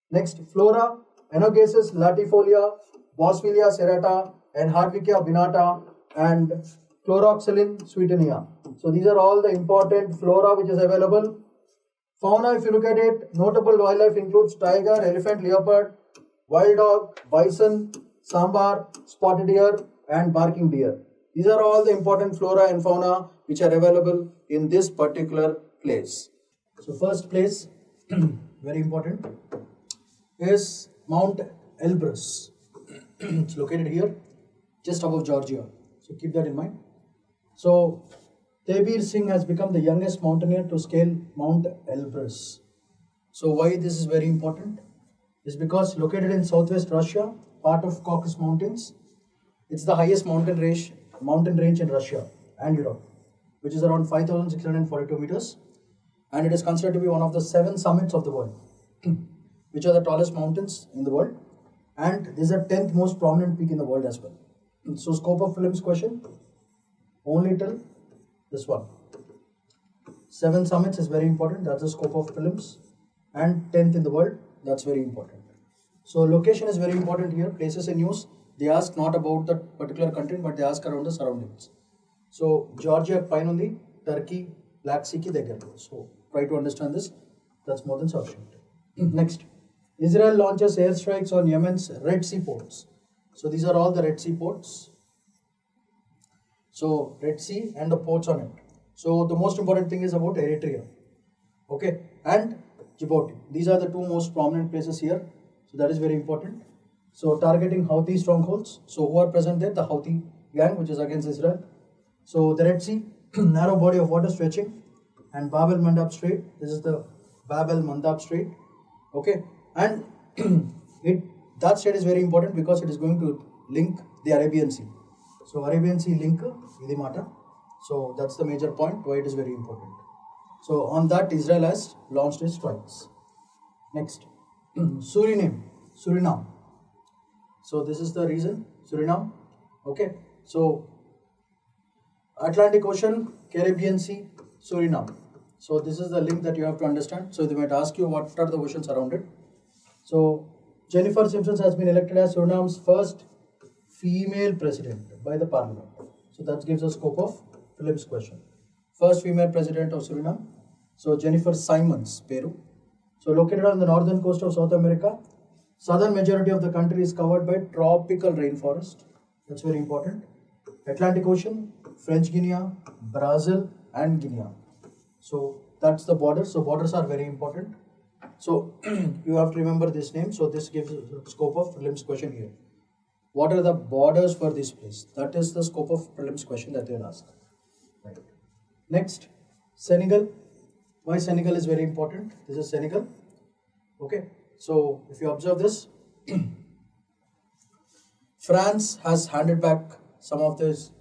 Next, flora, Enogaceous latifolia, Boswellia serrata, and Hardwickia binata, and Chloroxylin sweetenia. So these are all the important flora which is available. Fauna, if you look at it, notable wildlife includes tiger, elephant, leopard, wild dog, bison, sambar, spotted deer, and barking deer. These are all the important flora and fauna which are available in this particular place. So first place, very important, is Mount Elbrus. It's located here, just above Georgia. So keep that in mind. So Tebir Singh has become the youngest mountaineer to scale Mount Elbrus. So why this is very important? Is because located in southwest Russia, part of Caucasus Mountains. It's the highest mountain range in Russia and Europe, which is around 5,642 meters, and it is considered to be one of the 7 summits of the world, which are the tallest mountains in the world, and this is the 10th most prominent peak in the world as well. So scope of prelims question only till this one. 7 summits is very important. That's the scope of prelims, and 10th in the world. That's very important. So location is very important here. Places in use. They ask not about the particular content, but they ask around the surroundings. So Georgia, Painundi, Turkey, Black Sea ki దగ్గర. So try to understand this. That's more than sufficient. Next, Israel launches airstrikes on Yemen's Red Sea ports. So these are all the Red Sea ports. So Red Sea and the ports on it. So the most important thing is about Eritrea, okay, and Djibouti. These are the 2 most prominent places here. So that is very important. So targeting Houthi strongholds. So who are present there? The Houthi gang, which is against Israel. So the Red Sea, narrow body of water stretching, and Bab el Mandab Strait. This is the Bab el Mandab Strait. Okay, and that strait is very important because it is going to link the Arabian Sea. So Arabian Sea link Idimata. So that's the major point why it is very important. So on that Israel has launched its strikes. Next, Suriname. So this is the reason, Suriname. Okay, so Atlantic Ocean, Caribbean Sea, Suriname. So this is the link that you have to understand. So they might ask you what are the oceans around it. So Jennifer Simpson has been elected as Suriname's first female president by the parliament. So that gives a scope of prelims question. First female president of Suriname. So Jennifer Simons, Peru. So located on the northern coast of South America. Southern majority of the country is covered by tropical rainforest. That's very important. Atlantic Ocean, French Guiana, Brazil and Guinea. So that's the border. So borders are very important. So you have to remember this name. So this gives a scope of prelims question here. What are the borders for this place? That is the scope of prelims question that they will ask. Right. Next, Senegal. Why Senegal is very important? This is Senegal. Okay. So if you observe this, France has handed back some of its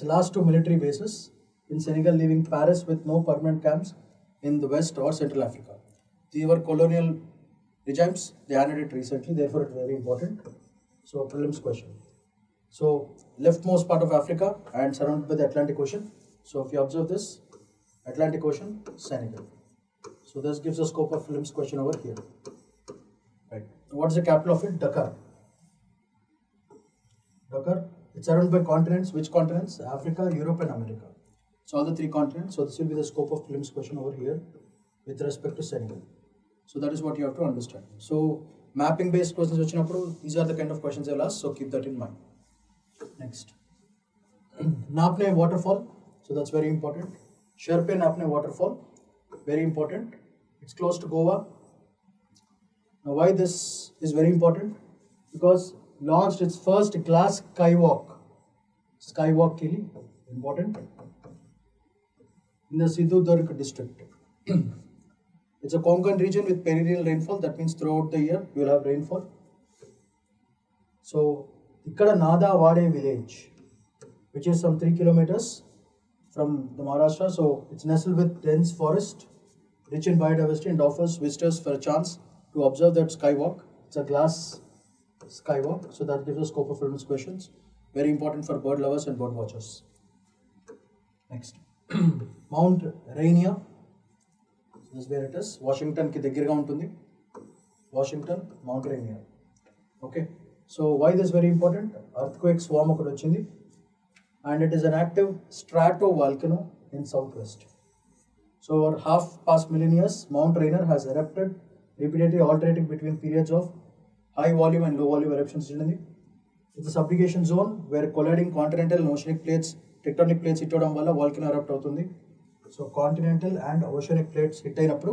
last 2 military bases in Senegal, leaving Paris with no permanent camps in the West or Central Africa. These were colonial regimes. They handed it recently, therefore it's very important. So prelims question. So leftmost part of Africa and surrounded by the Atlantic Ocean. So if you observe this, Atlantic Ocean, Senegal. So this gives a scope of prelims question over here. Right. What is the capital of it? Dakar. Dakar. It's surrounded by continents. Which continents? Africa, Europe, and America. So all the three continents. So this will be the scope of prelims question over here with respect to Senegal. So that is what you have to understand. So mapping based questions, these are the kind of questions I'll ask. So keep that in mind. Next. Napne waterfall. So that's very important. Sherpe Napne waterfall. Very important. It's close to Goa. Now why this is very important? Because launched its first glass skywalk. Skywalk Kili. Important. In the Sidhudurg district. It's a Konkan region with perennial rainfall. That means throughout the year you will have rainfall. So, ikkada Nada Wade village, which is some 3 kilometers from the Maharashtra. So, it's nestled with dense forest, rich in biodiversity, and offers visitors for a chance to observe that skywalk. It's a glass skywalk. So, that gives a scope of prelims questions. Very important for bird lovers and bird watchers. Next. Mount Rainier. This is where it is. Washington ki దగ్గరగా ఉంటుంది. Washington, Mount Rainier. Okay. So why this is very important? Earthquake swarm ఒకటి వచ్చింది. And it is an active stratovolcano in southwest. So over half past million years, Mount Rainier has erupted, repeatedly alternating between periods of high volume and low volume eruptions. It's a subduction zone where colliding continental and oceanic plates, tectonic plates hit avadam valla volcano erupt avutundi. So continental and oceanic plates hit అయినప్పుడు,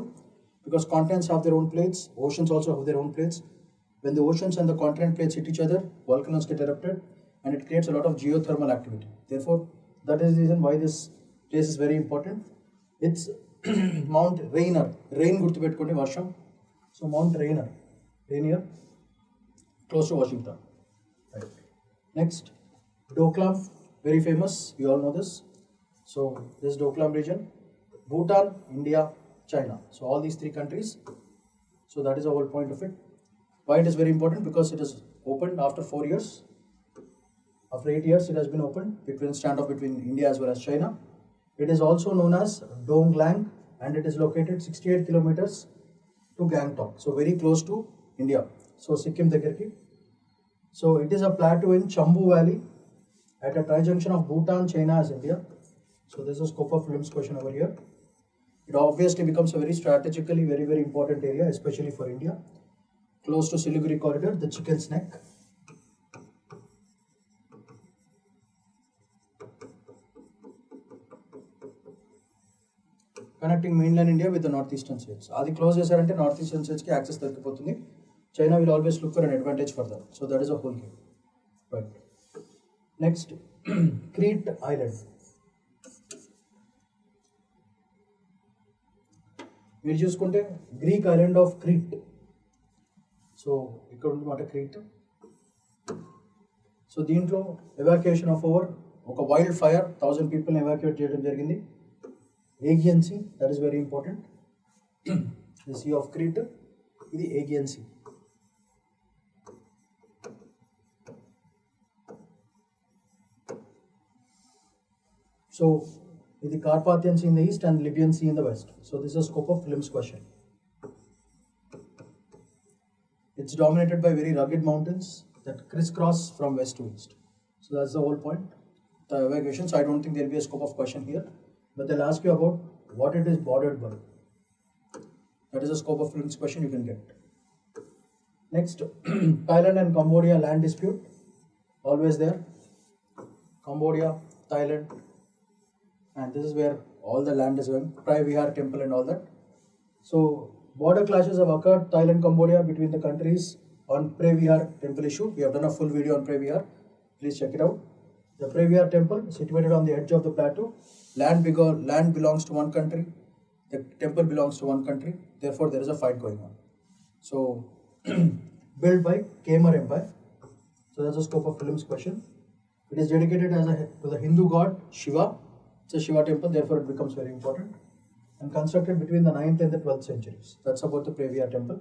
because continents have their own plates, oceans also have their own plates. When the oceans and the continent plates hit each other, volcanoes get erupted and it creates a lot of geothermal activity. Therefore, that is the reason why this place is very important. It's Mount Rainier. Rain గుర్తుపెట్టుకోండి వర్షం. So Mount Rainier, close to Washington. Right. Next, Doklam, very famous. We all know this. So this is Doklam region, Bhutan, India, China. So all these three countries. So that is the whole point of it. Why it is very important? Because it is opened after 4 years. After 8 years, it has been opened between standoff between India as well as China. It is also known as Donglang, and it is located 68 kilometers to Gangtok. So very close to India. So Sikkim దగ్గరికి. So it is a plateau in Chambu Valley at a trijunction of Bhutan, China as India. So this is a scope of prelims question over here. It obviously becomes a very strategically very important area, especially for India. Close to Siliguri corridor, the Chicken's Neck. Connecting mainland India with the northeastern states. Adi close chesarante northeastern states ki access darkipotundi. China will always look for an advantage for that. So that is a whole game. Right. Next, Crete Island. మీరు చూసుకుంటే Greek island of Crete. So ఇక్కడ ఉంది మాట Crete. So దీంట్లో evacuation of over ఒక wild fire 1000 పీపుల్ని evacuate చేయడం జరిగింది. Aegean sea, that is very important. The sea of Crete, ఇది Aegean sea. So the Carpathian Sea in the east and Libyan Sea in the west. So this is a scope of prelims question. It's dominated by very rugged mountains that crisscross from west to east. So that's the whole point. The evacuation. So I don't think there will be a scope of question here, but they'll ask you about what it is bordered by. That is a scope of prelims question you can get. Next, Thailand and Cambodia land dispute. Always there. Cambodia, Thailand. And this is where all the land is going, Previhar temple and all that. So border clashes have occurred, Thailand, Cambodia, between the countries on Previhar temple issue. We have done a full video on Previhar. Please check it out. The Previhar temple is situated on the edge of the plateau. Land belongs to one country. The temple belongs to one country. Therefore, there is a fight going on. So built by Khmer Empire. So that's the scope of prelims question. It is dedicated to the Hindu god Shiva. It's a Shiva temple, therefore it becomes very important. And constructed between the 9th and the 12th centuries. That's about the Previhar temple.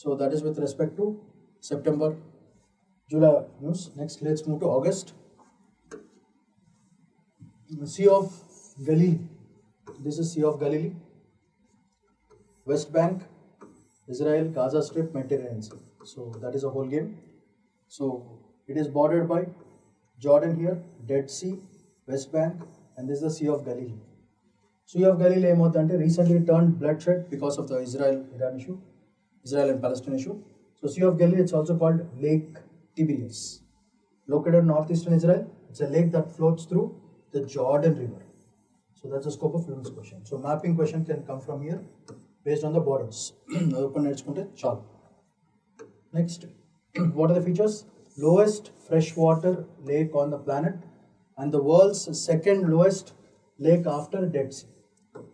So that is with respect to September, July news. Next, let's move to August. Sea of Galilee. This is Sea of Galilee. West Bank, Israel, Gaza Strip, Mediterranean Sea. So that is a whole game. So it is bordered by Jordan here, Dead Sea, West Bank, and this is the Sea of Galilee. Sea of Galilee ఏమవుతుందంటే recently turned bloodshed because of the Israel-Iran issue, Israel and Palestine issue. So Sea of Galilee, it's also called Lake Tiberias. Located in northeastern Israel, it's a lake that flows through the Jordan River. So that's the scope of Prelims question. So mapping question can come from here based on the borders. Next, what are the features? Lowest freshwater lake on the planet and the world's second lowest lake after Dead Sea.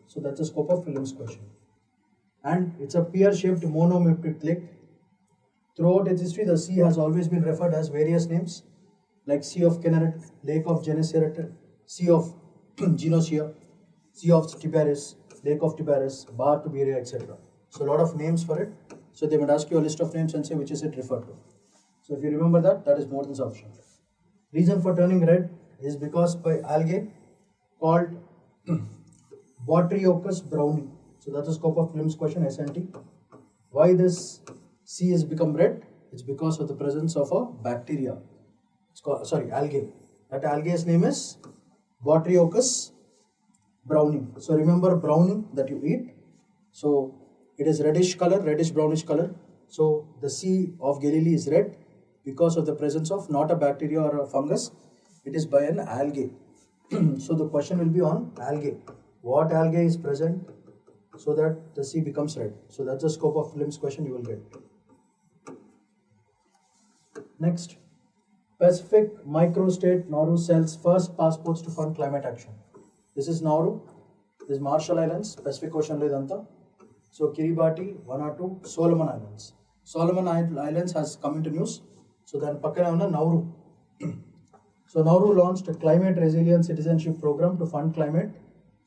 So that's the scope of Prelims question. And it's a pear-shaped monomorphic lake. Throughout its history, the sea has always been referred as various names like Sea of Kinneret, Lake of Gennesaret, Sea of Genosea, Sea of Tiberias, Lake of Tiberias, Bar Tiberia, etc. So a lot of names for it. So they might ask you a list of names and say which is it referred to. So if you remember that, that is more than sufficient. Reason for turning red is because by algae called Botryochus browni. So that's the scope of Prelims question, SNT. Why this sea has become red? It's because of the presence of a bacteria. It's called, algae. That algae's name is Botryochus browni. So remember brownie that you eat. So it is reddish color, reddish brownish color. So the Sea of Galilee is red because of the presence of not a bacteria or a fungus. It is by an algae. So the question will be on algae. What algae is present so that the sea becomes red? So that's the scope of Prelims question you will get. Next, Pacific microstate Nauru sells first passports to fund climate action. This is Nauru. This is Marshall Islands, Pacific Ocean Ledanta. So Kiribati, Vanuatu, Solomon Islands. Solomon Islands has come into news. So then Pakana Nauru. So Nauru launched a climate resilient citizenship program to fund climate,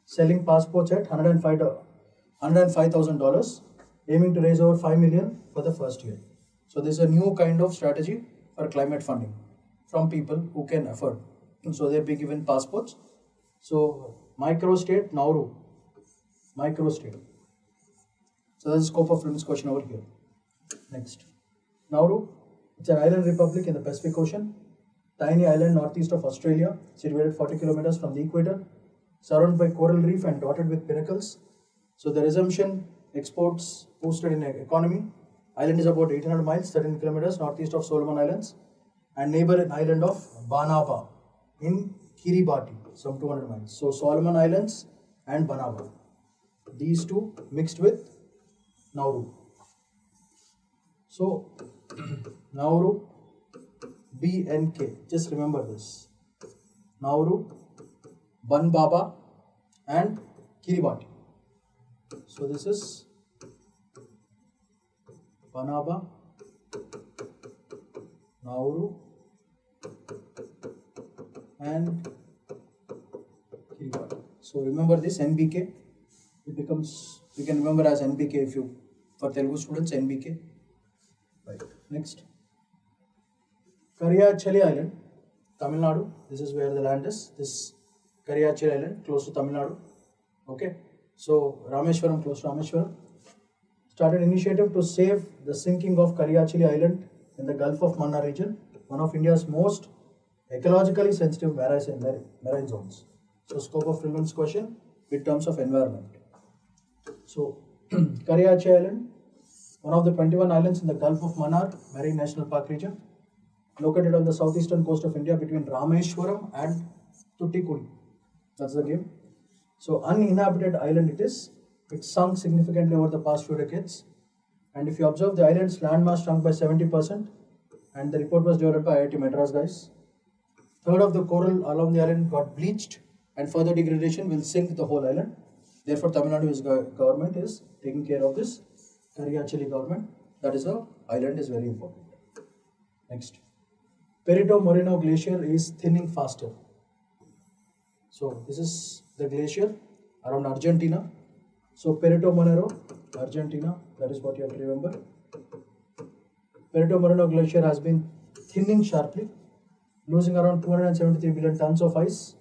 selling passports at $105,000, aiming to raise over $5 million for the first year. So this is a new kind of strategy for climate funding from people who can afford. So they'll be given passports. So microstate Nauru, microstate. So that's the scope of Prelims question over here. Next, Nauru, it's an island republic in the Pacific Ocean. Tiny island northeast of Australia, situated 40 kilometers from the equator, surrounded by coral reef and dotted with pinnacles. So the resumption exports boosted in economy. Island is about 800 miles, 13 kilometers northeast of Solomon Islands, and neighboring island of Banaba in Kiribati, some 200 miles. So Solomon Islands and Banaba, these two mixed with Nauru. So Nauru, BNK, just remember this. Nauru, Banbaba and Kiribati. So this is Banaba, Nauru and Kiribati. So remember this NBK. It becomes, you can remember as NBK if you, for Telugu students, NBK. Right. Next. Kariyachali Island, Tamil Nadu. This is where the land is. This Kariyachali Island, close to Tamil Nadu. Okay. So Rameshwaram, close to Rameshwaram. Started initiative to save the sinking of Kariyachali Island in the Gulf of Mannar region, one of India's most ecologically sensitive marine zones. So scope of Prelims question in terms of environment. So Kariyachali Island, one of the 21 islands in the Gulf of Mannar Marine National Park region, located on the southeastern coast of India between Rameshwaram and Tuticorin. That's the game. So uninhabited island it is. It sunk significantly over the past few decades. And if you observe, the island's landmass shrunk by 70%. And the report was developed by IIT Madras guys. Third of the coral along the island got bleached, and further degradation will sink the whole island. Therefore, Tamil Nadu government is taking care of this. Kariyachali government, that is a island, is very important. Next, Perito Moreno Glacier is thinning faster. So this is the glacier around Argentina. So Perito Moreno, Argentina, that is what you have to remember. Perito Moreno Glacier has been thinning sharply, losing around 273 billion tons of ice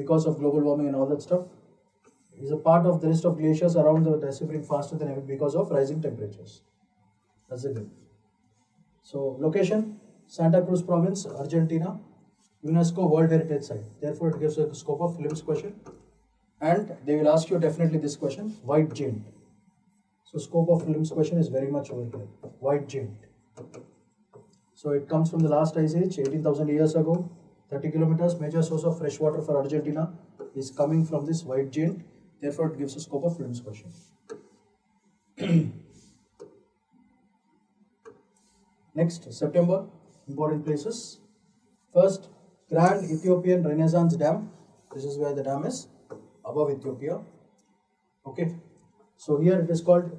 because of global warming and all that stuff. It is a part of the list of glaciers around the receding faster than ever because of rising temperatures. That's the good. So location, Santa Cruz Province, Argentina, UNESCO World Heritage Site. Therefore, it gives a scope of prelims question. And they will ask you definitely this question, white giant. So scope of prelims question is very much over here, white giant. So it comes from the last ice age, 18,000 years ago, 30 kilometers, major source of fresh water for Argentina is coming from this white giant. Therefore, it gives a scope of prelims question. Next, September, important places. First, Grand Ethiopian Renaissance Dam. This is where the dam is, above Ethiopia. Okay, so here it is called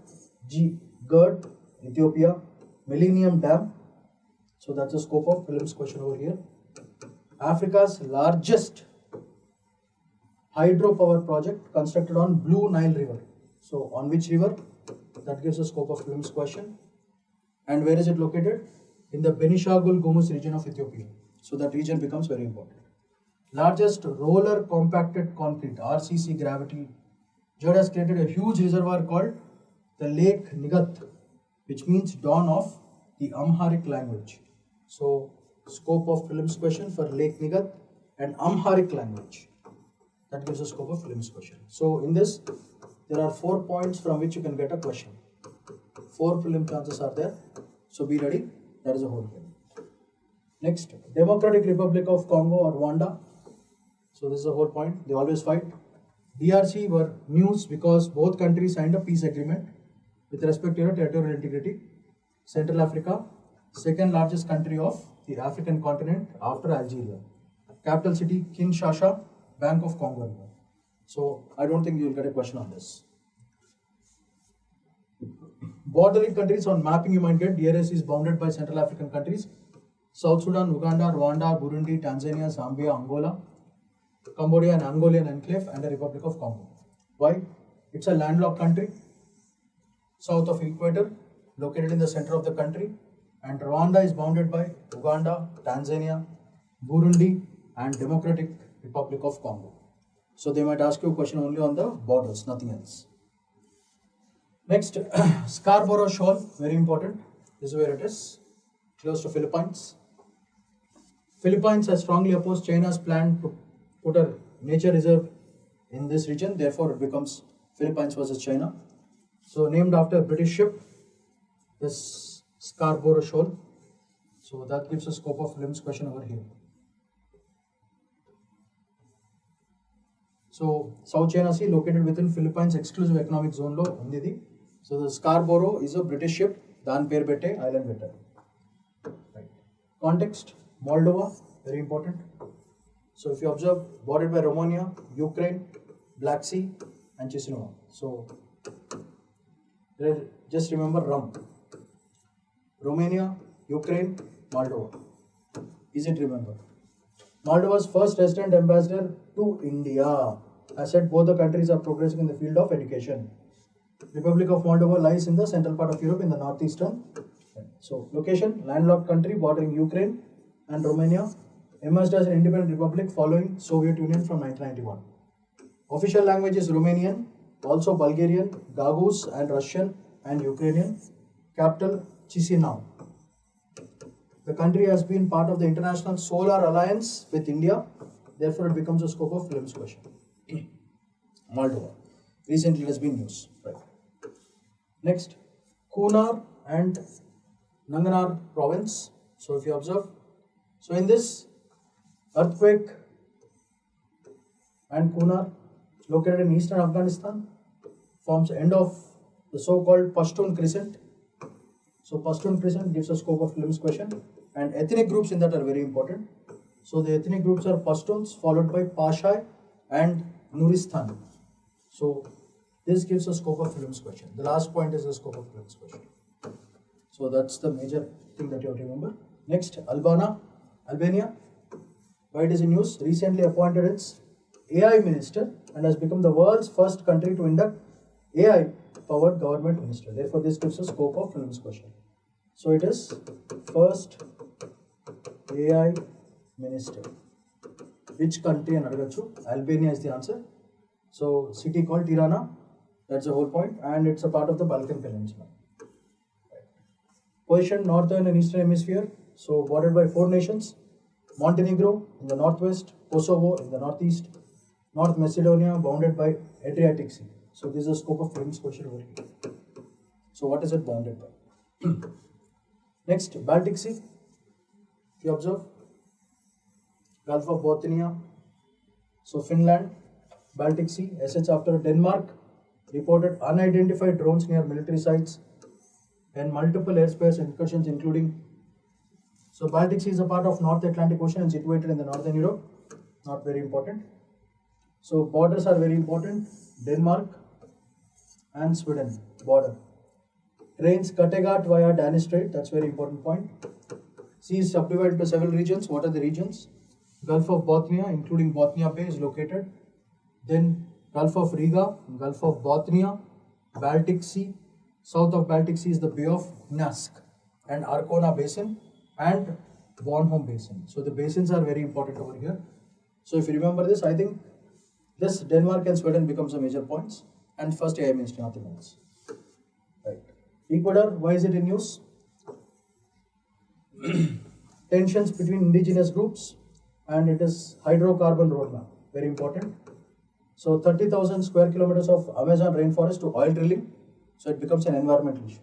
GERD, Ethiopia Millennium Dam. So that's the scope of prelims question over here. Africa's largest hydropower project constructed on Blue Nile River. So on which river? That gives a scope of prelims question. And where is it located? In the Benishangul Gumuz region of Ethiopia. So that region becomes very important. Largest roller compacted concrete, RCC gravity. GERD has created a huge reservoir called the Lake Nigat, which means dawn of the Amharic language. So scope of prelims question for Lake Nigat and Amharic language. That gives a scope of prelims question. So in this, there are 4 points from which you can get a question. 4 prelim chances are there. So be ready. That is a whole thing. Next, Democratic Republic of Congo or Rwanda. So this is the whole point. They always fight. DRC were news because both countries signed a peace agreement with respect to territorial integrity. Central Africa, second largest country of the African continent after Algeria. Capital city Kinshasa, Bank of Congo. So I don't think you will get a question on this. Bordering countries on mapping you might get. DRC is bounded by Central African countries. South Sudan, Uganda, Rwanda, Burundi, Tanzania, Zambia, Angola, Cambodia, and Angolian enclave, and the Republic of Congo. Why? It's a landlocked country, south of equator, located in the center of the country, and Rwanda is bounded by Uganda, Tanzania, Burundi, and Democratic Republic of Congo. So they might ask you a question only on the borders, nothing else. Next, Scarborough Shoal, very important. This is where it is, close to Philippines. Philippines has strongly opposed China's plan to put a nature reserve in this region. Therefore, it becomes Philippines versus China. So named after a British ship, this Scarborough Shoal. So that gives a scope of prelims question over here. So South China Sea located within Philippines exclusive economic zone lo undidi. So the Scarborough is a British ship, Dan Per Bette, Island Bette. Right. Context, Moldova, very important. So if you observe, bordered by Romania, Ukraine, Black Sea, and Chisinau. So just remember Rum. Romania, Ukraine, Moldova. Easy to remember. Moldova's first resident ambassador to India. I said both the countries are progressing in the field of education. Republic of Moldova lies in the central part of Europe in the northeastern. So location, landlocked country bordering Ukraine and Romania, emerged as an independent republic following Soviet Union from 1991. Official language is Romanian, also Bulgarian, Gagauz and Russian and Ukrainian. Capital Chisinau. The country has been part of the International Solar Alliance with India. Therefore, it becomes a scope of prelims question. Moldova. Recently, it has been news. Right. Next, Kunar and Nanganar province. So, if you observe, so in this earthquake and Kunar, located in eastern Afghanistan, forms end of the so-called Pashtun Crescent. So Pashtun Crescent gives a scope of prelims question, and ethnic groups in that are very important. So the ethnic groups are Pashtuns followed by Pashai and Nuristan. So this gives a scope of prelims question. The last point is the scope of prelims question. So that's the major thing that you have to remember. Next, Albania. Why it is in news? Recently appointed its AI minister and has become the world's first country to induct AI powered government minister. Therefore, this gives a scope of prelims question. So it is first AI minister. which country and Adagachu? Albania is the answer. So city called Tirana, that's the whole point, and it's a part of the Balkan Peninsula. Position northern and eastern hemisphere, so bordered by 4 nations: Montenegro in the northwest, Kosovo in the northeast, North Macedonia bounded by Adriatic Sea. So this is the scope of prelims question over here. So what is it bounded by? Next, Baltic Sea. If you observe, Gulf of Bothnia, so Finland, Baltic Sea, SH after Denmark, reported unidentified drones near military sites and multiple airspace incursions including. So Baltic Sea is a part of North Atlantic Ocean and situated in the northern Europe, not very important. So borders are very important, Denmark and Sweden border. Trains Kattegat via Danish Strait, that's very important point. Sea is subdivided into several regions. What are the regions? Gulf of Bothnia, including Bothnia Bay, is located. Then Gulf of Riga, Gulf of Bothnia, Baltic Sea. South of Baltic Sea is the Bay of Gdansk and Arkona Basin and Bornholm Basin. So the basins are very important over here. So if you remember this, I think this Denmark and Sweden becomes a major points. And first AI means nothing else. Right. Ecuador, why is it in use? Tensions between indigenous groups, and it is hydrocarbon roadmap, very important. So 30,000 square kilometers of Amazon rainforest to oil drilling, so it becomes an environmental issue.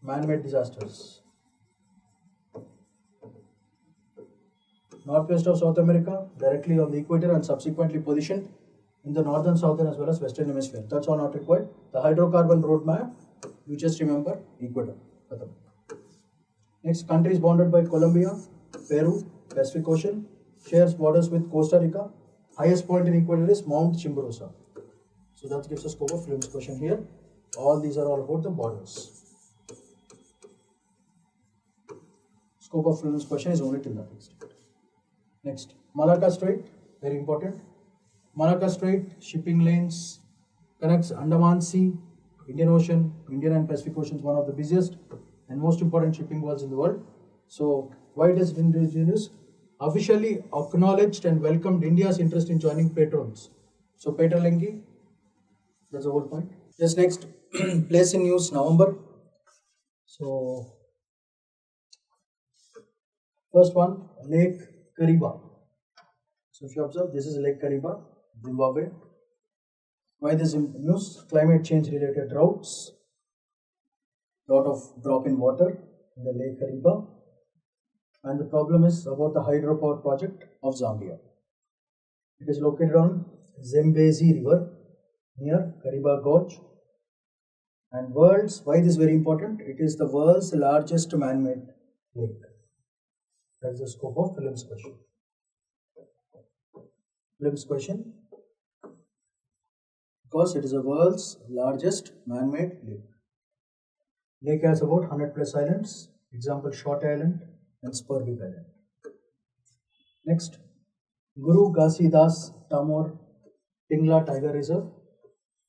Man-made disasters. Northwest of South America, directly on the equator and subsequently positioned in the northern, southern as well as western hemisphere. That's all not required. The hydrocarbon roadmap, you just remember Ecuador. Next, countries bounded by Colombia, Peru, Pacific Ocean, shares borders with Costa Rica. Highest point in Ecuador is Mount Chimborazo. So that gives a scope of prelims question here. All these are all about the borders. Scope of prelims question is only till that extent. Next, Malacca Strait, very important. Malacca Strait, shipping lanes, connects Andaman Sea, Indian Ocean, Indian and Pacific Oceans, one of the busiest and most important shipping worlds in the world. So, why it is indigenous? Officially acknowledged and welcomed India's interest in joining patrons. So, Peterlengi, that's the whole point. Just next, place in use November. So, first one, Lake Kariba. So, if you observe, this is Lake Kariba, Zimbabwe. Why this news? Climate change related droughts, lot of drop in water in the Lake Kariba, and the problem is about the hydropower project of Zambia. It is located on Zambezi River near Kariba Gorge. And why this is very important? It is the world's largest man-made lake. That is the scope of prelims question. Prelims question, because it is the world's largest man-made lake. Lake has about 100 plus islands. Example, Short Island and Spurbeck Island. Next, Guru Ghasidas Tamor Pingla Tiger Reserve.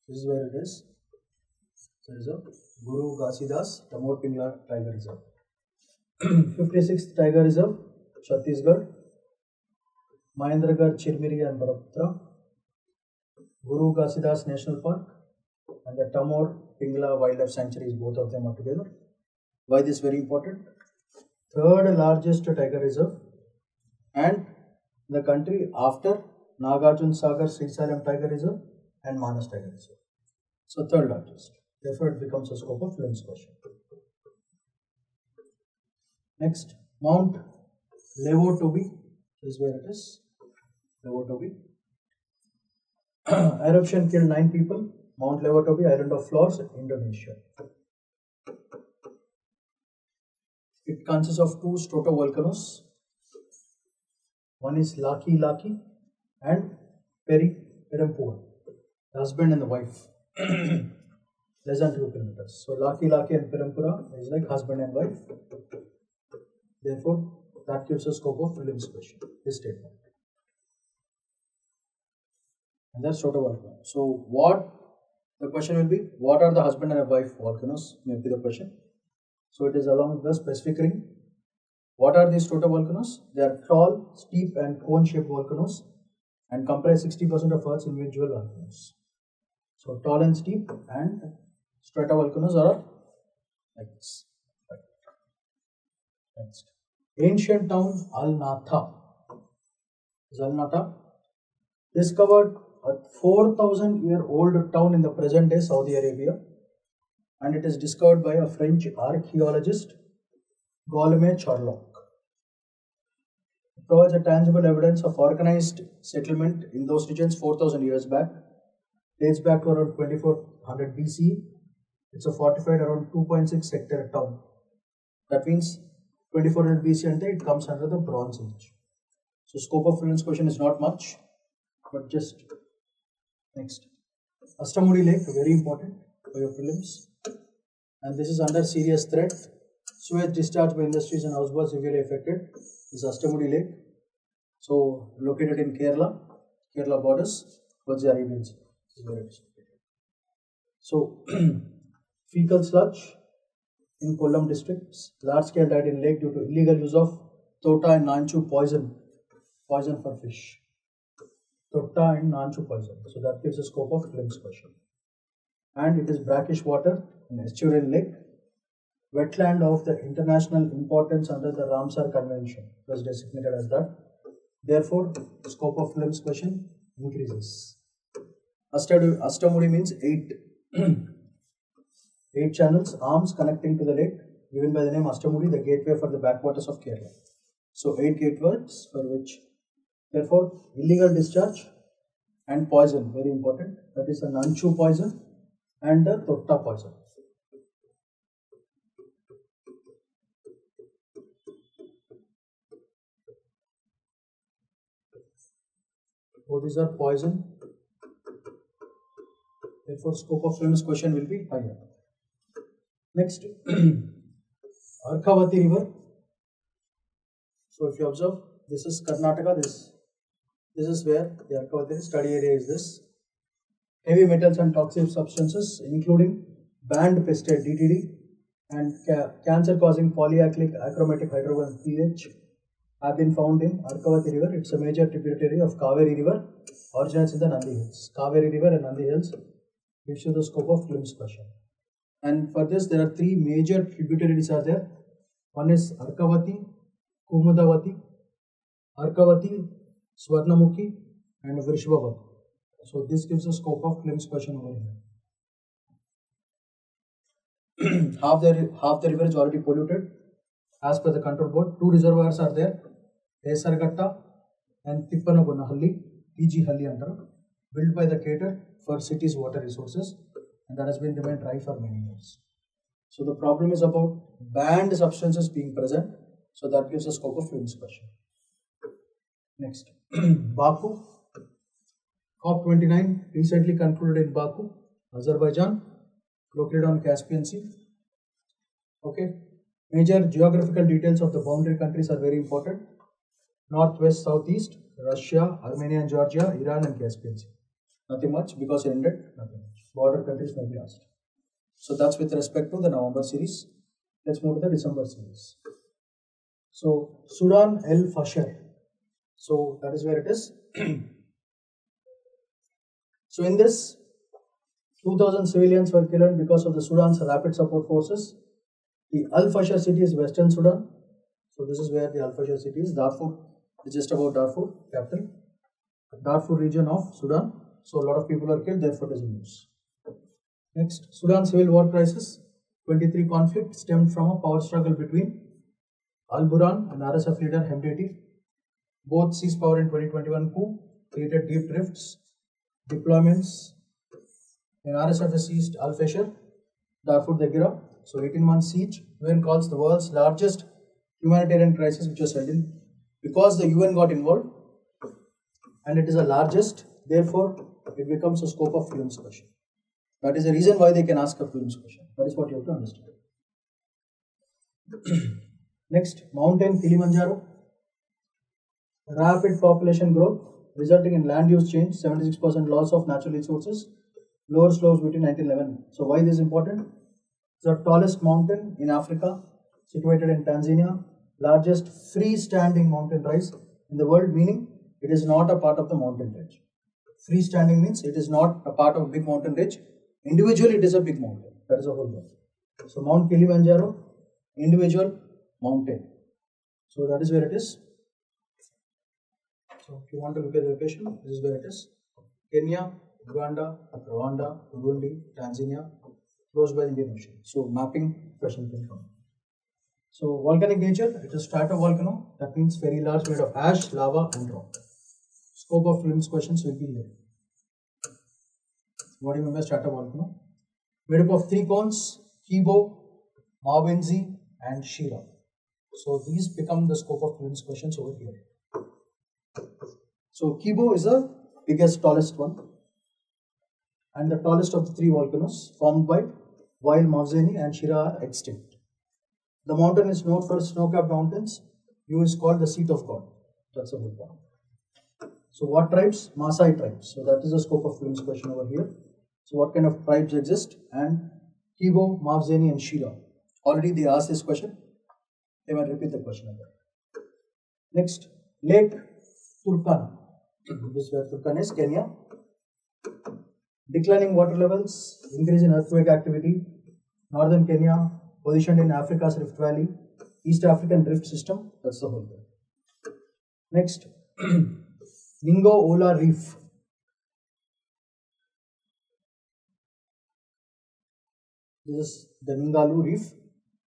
This is where it is. Reserve. Guru Ghasidas Tamor Pingla Tiger Reserve. 56th Tiger Reserve, Chhattisgarh. Mahendragarh, Chirmiri and Baraputra. Guru Ghasidas National Park and the Tamor Pingla Wildlife Sanctuaries, both of them are together. Why this is very important? Third largest tiger reserve and the country after Nagarjuna Sagar Srisalam Tiger Reserve and Manas Tiger Reserve. So third largest. Therefore it becomes a scope of prelims question. Next, Mount Levotobi is where it is. Levotobi. Eruption killed 9 people. Mount Levotobi, island of Flores, Indonesia. It consists of 2 stratovolcanoes. One is Laki Laki and Perimpura, the husband and the wife. Less than 2 kilometers. So Laki Laki and Perimpura is like husband and wife. Therefore, that gives a scope of prelims question, this statement. And that's stratovolcano. So what the question will be, what are the husband and wife volcanoes? May be the question. So it is along the Pacific ring, What are these stratovolcanoes? They are tall, steep and cone-shaped volcanoes and comprise 60% of Earth's individual volcanoes. So tall and steep and stratovolcanoes are like this. Next. Ancient town Al-Natha. Al-Natha discovered a 4,000-year-old town in the present day Saudi Arabia, and it is discovered by a French archaeologist, Guillaume Charlock. It provides a tangible evidence of organized settlement in those regions 4,000 years back. Dates back to around 2400 BC. It's a fortified around 2.6 hectare town. That means 2400 BC and it comes under the Bronze Age. So scope of prelims question is not much, but just next. Astamudi Lake, very important for your prelims. And this is under serious threat. Sewage discharge by industries and households severely affected. This is Astamudi Lake. So located in Kerala borders towards the Arabian Sea. So fecal sludge in Kollam districts. Large scale died in lake due to illegal use of tota and nanchu poison for fish. Tota and nanchu poison. So that gives a scope of prelims question. And it is brackish water in estuarine lake, wetland of the international importance under the Ramsar Convention was designated as that. Therefore, the scope of prelims question increases. Astamudi means 8 channels, arms connecting to the lake, given by the name Astamudi, the gateway for the backwaters of Kerala. So 8 gateways for which, therefore, illegal discharge and poison, very important. That is the nanchu poison and the tota poison. Both these are poison. Therefore, scope of prelims question will be higher. Next, Arkavati River. So, if you observe, this is Karnataka. This is where the Arkavati study area is. This heavy metals and toxic substances, including banned pesticide (DDT) and cancer-causing polycyclic achromatic hydrocarbon (PH), have been found in Arkavati River. It's a major tributary of Kaveri River, originates in the Nandi Hills. Kaveri River and Nandi Hills gives you the scope of prelims question. And for this, there are 3 major tributaries are there. One is Arkavati, Kumudavati, Arkavati, Swarnamukhi, and Vrishbhavati. So this gives a scope of prelims question over here. half the river is already polluted as per the control board. 2 reservoirs are there, Esargatta and Tippanagunnahalli, PG Halli under, built by the cater for city's water resources, and that has been remained dry for many years. So the problem is about banned substances being present, so that gives a scope of prelims question. Next, Baku, COP29 recently concluded in Baku, Azerbaijan, located on Caspian Sea. Okay, major geographical details of the boundary countries are very important. North, west, southeast, Russia, Armenia and Georgia, Iran and Caspian Sea. Nothing much because it ended, nothing much. Border countries may be asked. So that's with respect to the November series. Let's move to the December series. So Sudan El Fasher. So that is where it is. So in this, 2,000 civilians were killed because of the Sudan's rapid support forces. The Al Fasher city is Western Sudan. So this is where the Al Fasher city is. Darfur is just about Darfur, capital. Darfur region of Sudan. So a lot of people are killed, therefore it is news. Next, Sudan civil war crisis. 23 conflict stemmed from a power struggle between Al Burhan and RSF leader Hemdati. Both seized power in 2021 coup, created deep drifts, deployments. When RSF has seized Al Fasher, Darfur Dagira, so 18 months siege, UN calls the world's largest humanitarian crisis which was held in, because the UN got involved and it is the largest, therefore it becomes a scope of prelims question. That is the reason why they can ask a prelims question. That is what you have to understand. Next, mountain Kilimanjaro. Rapid population growth resulting in land use change, 76% loss of natural resources, lower slopes between 1911. So why this is important? It's the tallest mountain in Africa, situated in Tanzania, largest freestanding mountain rise in the world, meaning it is not a part of the mountain range. Freestanding means it is not a part of big mountain range. Individually, it is a big mountain. That is a whole thing. So Mount Kilimanjaro, individual mountain. So that is where it is. So if you want to look at the location, this is where it is. Kenya, Uganda, Rwanda, Burundi, Tanzania, close by the Indian Ocean. So mapping question can come. So volcanic nature, it is stratovolcano. That means very large, made of ash, lava and rock. Scope of prelims questions will be here. What do you mean by stratovolcano? Made up of three cones, Kibo, Mawenzi and Shira. So these become the scope of prelims questions over here. So Kibo is the biggest, tallest one and the tallest of the three volcanoes formed by, while Mawenzi and Shira are extinct. The mountain is known for snow-capped mountains. U is called the seat of God. That's the whole point. So what tribes? Maasai tribes. So that is the scope of prelims question over here. So what kind of tribes exist? And Kibo, Mawenzi and Shira. Already they asked this question. They might repeat the question again. Next, Lake Turkana. This is where Turkana is, Kenya. Declining water levels, increase in earthquake activity, northern Kenya, positioned in Africa's Rift Valley, East African Rift System, that's the whole thing. Next, Ningo Ola Reef. This is the Ningaloo Reef,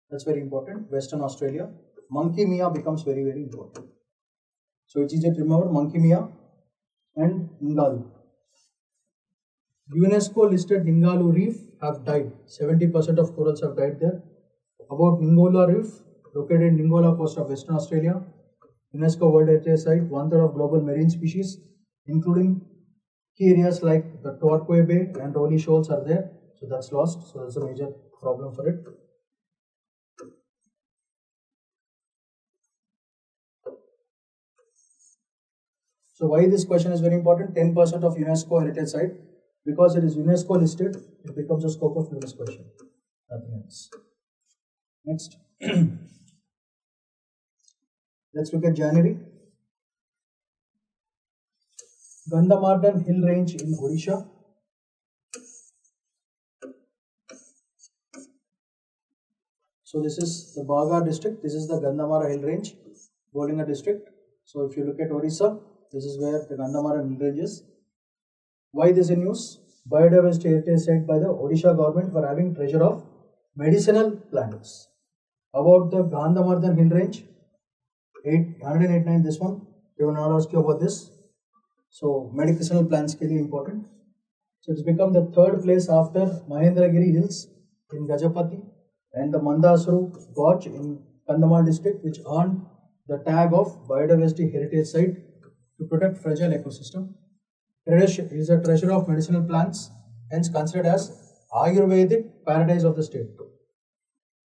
that's very important, Western Australia. Monkey Mia becomes very, very important. So it's easy to remember Monkey Mia and Ningaloo. UNESCO listed Ningaloo Reef have died. 70% of corals have died there. About Ningola Reef, located in Ningola coast of Western Australia, UNESCO World Heritage Site, 1/3 of global marine species, including key areas like the Torquay Bay and Rowley Shoals are there. So that's lost. So that's a major problem for it. So why this question is very important? 10% of UNESCO Heritage Site. Because it is UNESCO listed, it becomes a scope of prelims question. Nothing else. Next. Let's look at January. Gandhamardan Hill Range in Odisha. So this is the Baga district. This is the Gandhamara Hill Range, Bolinga district. So if you look at Odisha, this is where the Gandhamara Hill Range is. Why this in news? Biodiversity heritage site by the Odisha government for having treasure of medicinal plants. About the Gandhamardan Hill Range, 189 this one. They will not ask you about this. So medicinal plants are important. So it's become the third place after Mahendragiri Hills in Gajapati and the Mandasuru Gorge in Kandhamal district, which earned the tag of Biodiversity Heritage Site to protect fragile ecosystem. It is a treasure of medicinal plants, hence considered as Ayurvedic paradise of the state.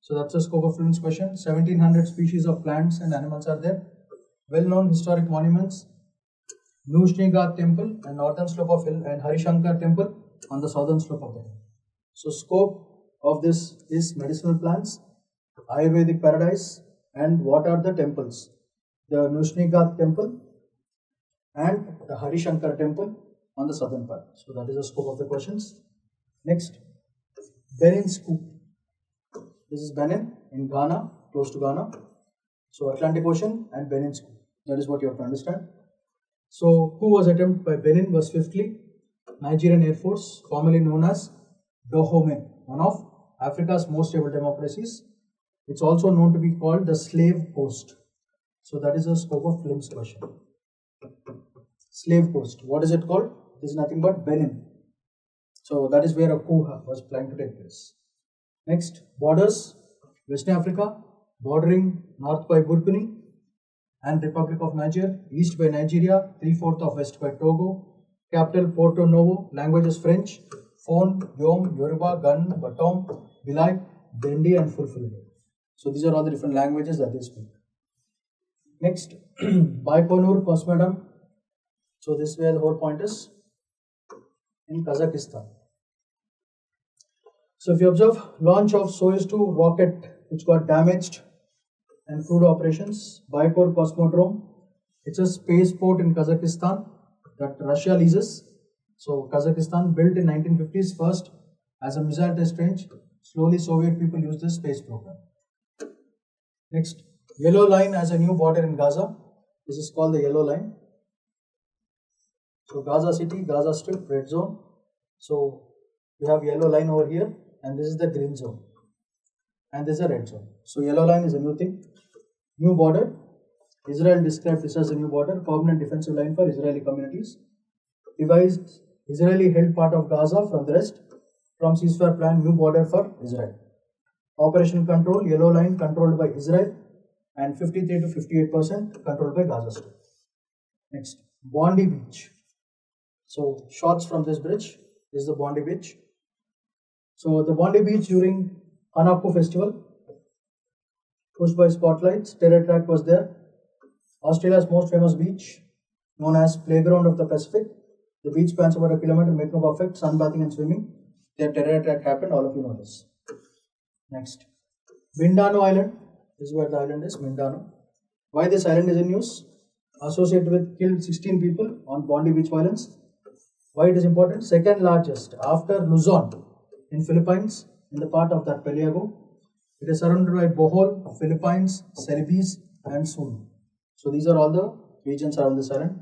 So that's the scope of prelims question. 1700 species of plants and animals are there. Well-known historic monuments, Nushnigat temple and northern slope of hill and Harishankar temple on the southern slope of the hill. So scope of this is medicinal plants, Ayurvedic paradise, and what are the temples? The Nushnigat temple and the Harishankar temple on the southern part. So that is the scope of the questions. Next, Benin Scoop. This is Benin in Ghana, close to Ghana. So Atlantic Ocean and Benin Scoop. That is what you have to understand. So coup was attempted by Benin was fifthly Nigerian Air Force, formerly known as Dahomey, one of Africa's most stable democracies. It's also known to be called the Slave Coast. So that is the scope of prelims question. Slave Coast. What is it called? This is nothing but Benin. So that is where a coup was planned to take place. Next, borders. West Africa, bordering north by Burkini and Republic of Niger, east by Nigeria, 3/4 of west by Togo, capital Porto Novo, languages French, Fon, Yom, Yoruba, Gun, Batom, Bilai, Dendi and Fulfulde. So these are all the different languages that they speak. Next, Baikonur Cosmodrome. So this is where the whole point is, in Kazakhstan. So if you observe, launch of Soyuz 2 rocket which got damaged and crude operations. Baikonur Cosmodrome, it's a spaceport in Kazakhstan that Russia leases. So Kazakhstan built in 1950s first as a missile test range. Slowly Soviet people used this space program. Next, yellow line has a new border in Gaza. This is called the yellow line. So Gaza city, Gaza strip, red zone. So you have yellow line over here, and this is the green zone, and this is a red zone. So yellow line is a new thing, new border. Israel described this as a new border, permanent defensive line for Israeli communities. Devised Israeli held part of Gaza from the rest. From ceasefire plan, new border for Israel. Operation control, yellow line controlled by Israel, and 53 to 58% controlled by Gaza Strip. Next, Bondi Beach. So shots from this bridge. This is the Bondi Beach. So the Bondi Beach during Hanako festival, pushed by spotlights, terror track was there. Australia's most famous beach, known as Playground of the Pacific. The beach spans about a kilometer, making perfect sunbathing and swimming. Their terror attack happened, all of you know this. Next, Mindano Island. This is where the island is, Mindano. Why this island is in news? Associated with killed 16 people on Bondi Beach violence. Why it is important? Second largest after Luzon in Philippines, in the part of that Peliago. It is surrounded by Bohol, Philippines, Celebes and Sulu. So these are all the regions around this island.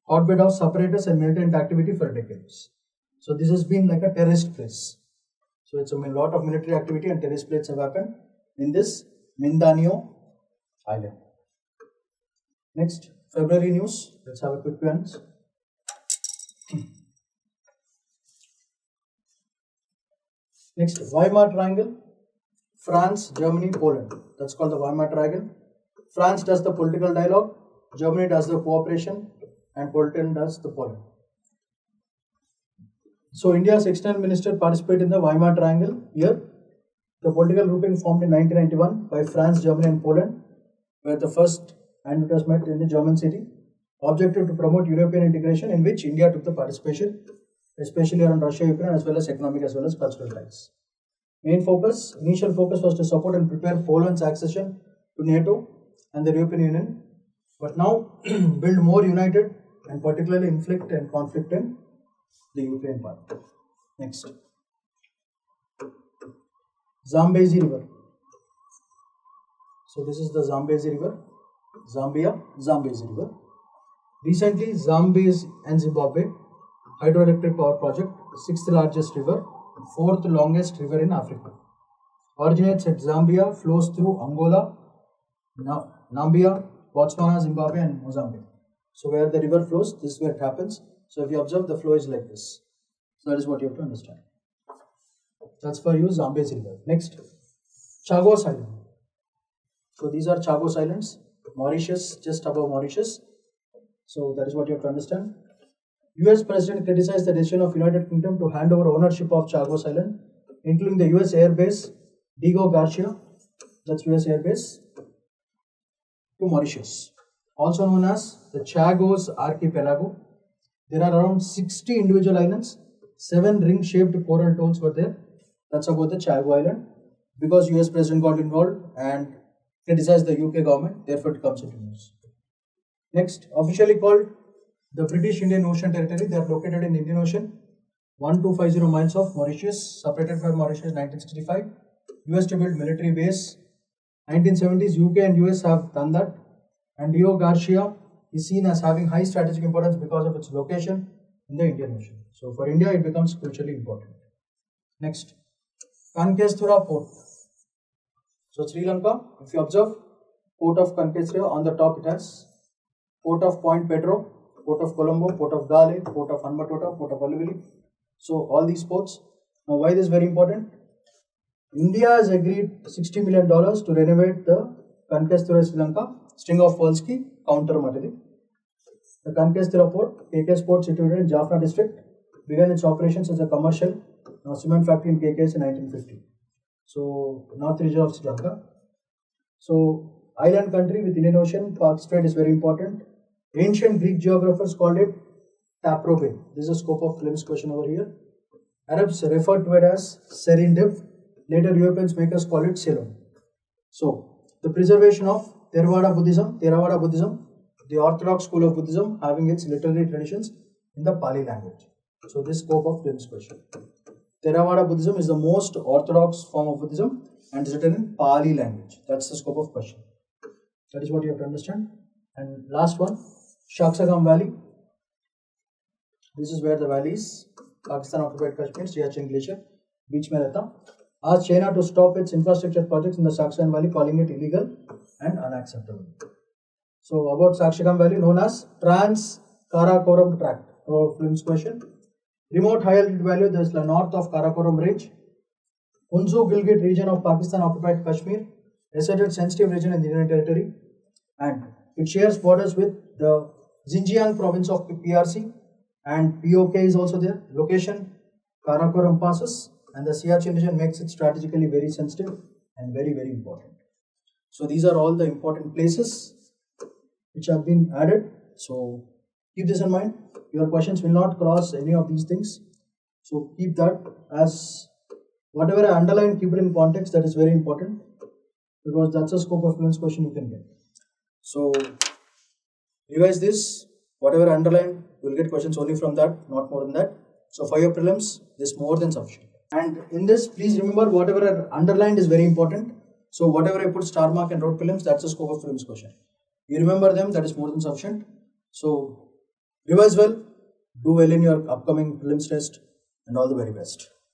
Hotbed of separatist and militant activity for decades. So this has been like a terrorist place. So it's a lot of military activity and terrorist plays have happened in this Mindanao Island. Next, February news. Let's have a quick glance. Next, Weimar Triangle. France, Germany, Poland. That's called the Weimar Triangle. France does the political dialogue, Germany does the cooperation, and Poland does the Poland. So India's external minister participated in the Weimar Triangle here. The political grouping formed in 1991 by France, Germany and Poland, where the first and it was met in the German city. Objective to promote European integration, in which India took the participation, especially around Russia, Ukraine, as well as economic as well as cultural ties. Initial focus was to support and prepare Poland's accession to NATO and the European Union, but now build more united and particularly inflict and conflict in the Ukraine part. Next, Zambezi River. So this is the Zambezi River, Zambia, Zambezi River. Recently, Zambezi and Zimbabwe hydroelectric power project, 6th largest river, 4th longest river in Africa. Originates at Zambia, flows through Angola, Namibia, Botswana, Zimbabwe and Mozambique. So where the river flows, this is where it happens. So if you observe, the flow is like this. So that is what you have to understand. That's for you, Zambezi River. Next, Chagos Island. So these are Chagos Islands, Mauritius, just above Mauritius. So that is what you have to understand. US President criticized the decision of United Kingdom to hand over ownership of Chagos Island, including the US Air Base Diego Garcia, that's US Air Base, to Mauritius, also known as the Chagos Archipelago. There are around 60 individual islands, 7 ring-shaped coral atolls were there. That's about the Chago Island. Because US President got involved and criticized the UK government, therefore it comes into news. Next, officially called the British Indian Ocean Territory, they are located in the Indian Ocean, 1250 miles of Mauritius, separated from Mauritius 1965. US to build military base. 1970s, UK and US have done that. And Diego Garcia is seen as having high strategic importance because of its location in the Indian Ocean. So for India, it becomes crucially important. Next, Kankesthura Port. So Sri Lanka, if you observe, Port of Kankesthura, on the top it has Port of Point Pedro, Port of Colombo, Port of Gale, Port of Hanbatota, Port of Olivili. So all these ports. Now why this is very important? India has agreed $60 million to renovate the Kankesthura Sri Lanka, String of Polski, counter Matali. The Kankesthura port, KKS port situated in Jaffna district, began its operations as a commercial cement factory in KKS in 1950. So north region of Sri Lanka. So island country with Indian Ocean, Park Strait is very important. Ancient Greek geographers called it Tapro Bay. This is a scope of prelims question over here. Arabs referred to it as Serendip. Later Europeans make us call it Ceylon. So the preservation of Theravada Buddhism, the orthodox school of Buddhism, having its literary traditions in the Pali language. So this scope of prelims question. Theravada Buddhism is the most orthodox form of Buddhism and is written in Pali language. That's the scope of question. That is what you have to understand. And last one, Shaksagam Valley. This is where the valley is. Pakistan occupied Kashmir, Siachen Glacier, beach mein rehta. Asked China to stop its infrastructure projects in the Shaksagam Valley, calling it illegal and unacceptable. So about Shaksagam Valley, known as Trans-Karakoram Tract. Prelims question. Remote high altitude valley, there is the north of Karakoram Range. Hunzu Gilgit region of Pakistan occupied Kashmir, resettled sensitive region in the Union Territory, and it shares borders with the Xinjiang province of PRC, and POK is also there. Location, Karakoram passes, and the Siachen region makes it strategically very sensitive and very, very important. So these are all the important places which have been added. So keep this in mind. Your questions will not cross any of these things. So keep that as whatever I underline, keep it in context. That is very important because that's a scope of prelims question you can get. So revise this. Whatever I underline, you will get questions only from that, not more than that. So for your prelims, this is more than sufficient. And in this, please remember whatever I underlined is very important. So whatever I put star mark and wrote prelims, that's the scope of prelims question. You remember them, that is more than sufficient. So revise well, do well in your upcoming prelims test, and all the very best.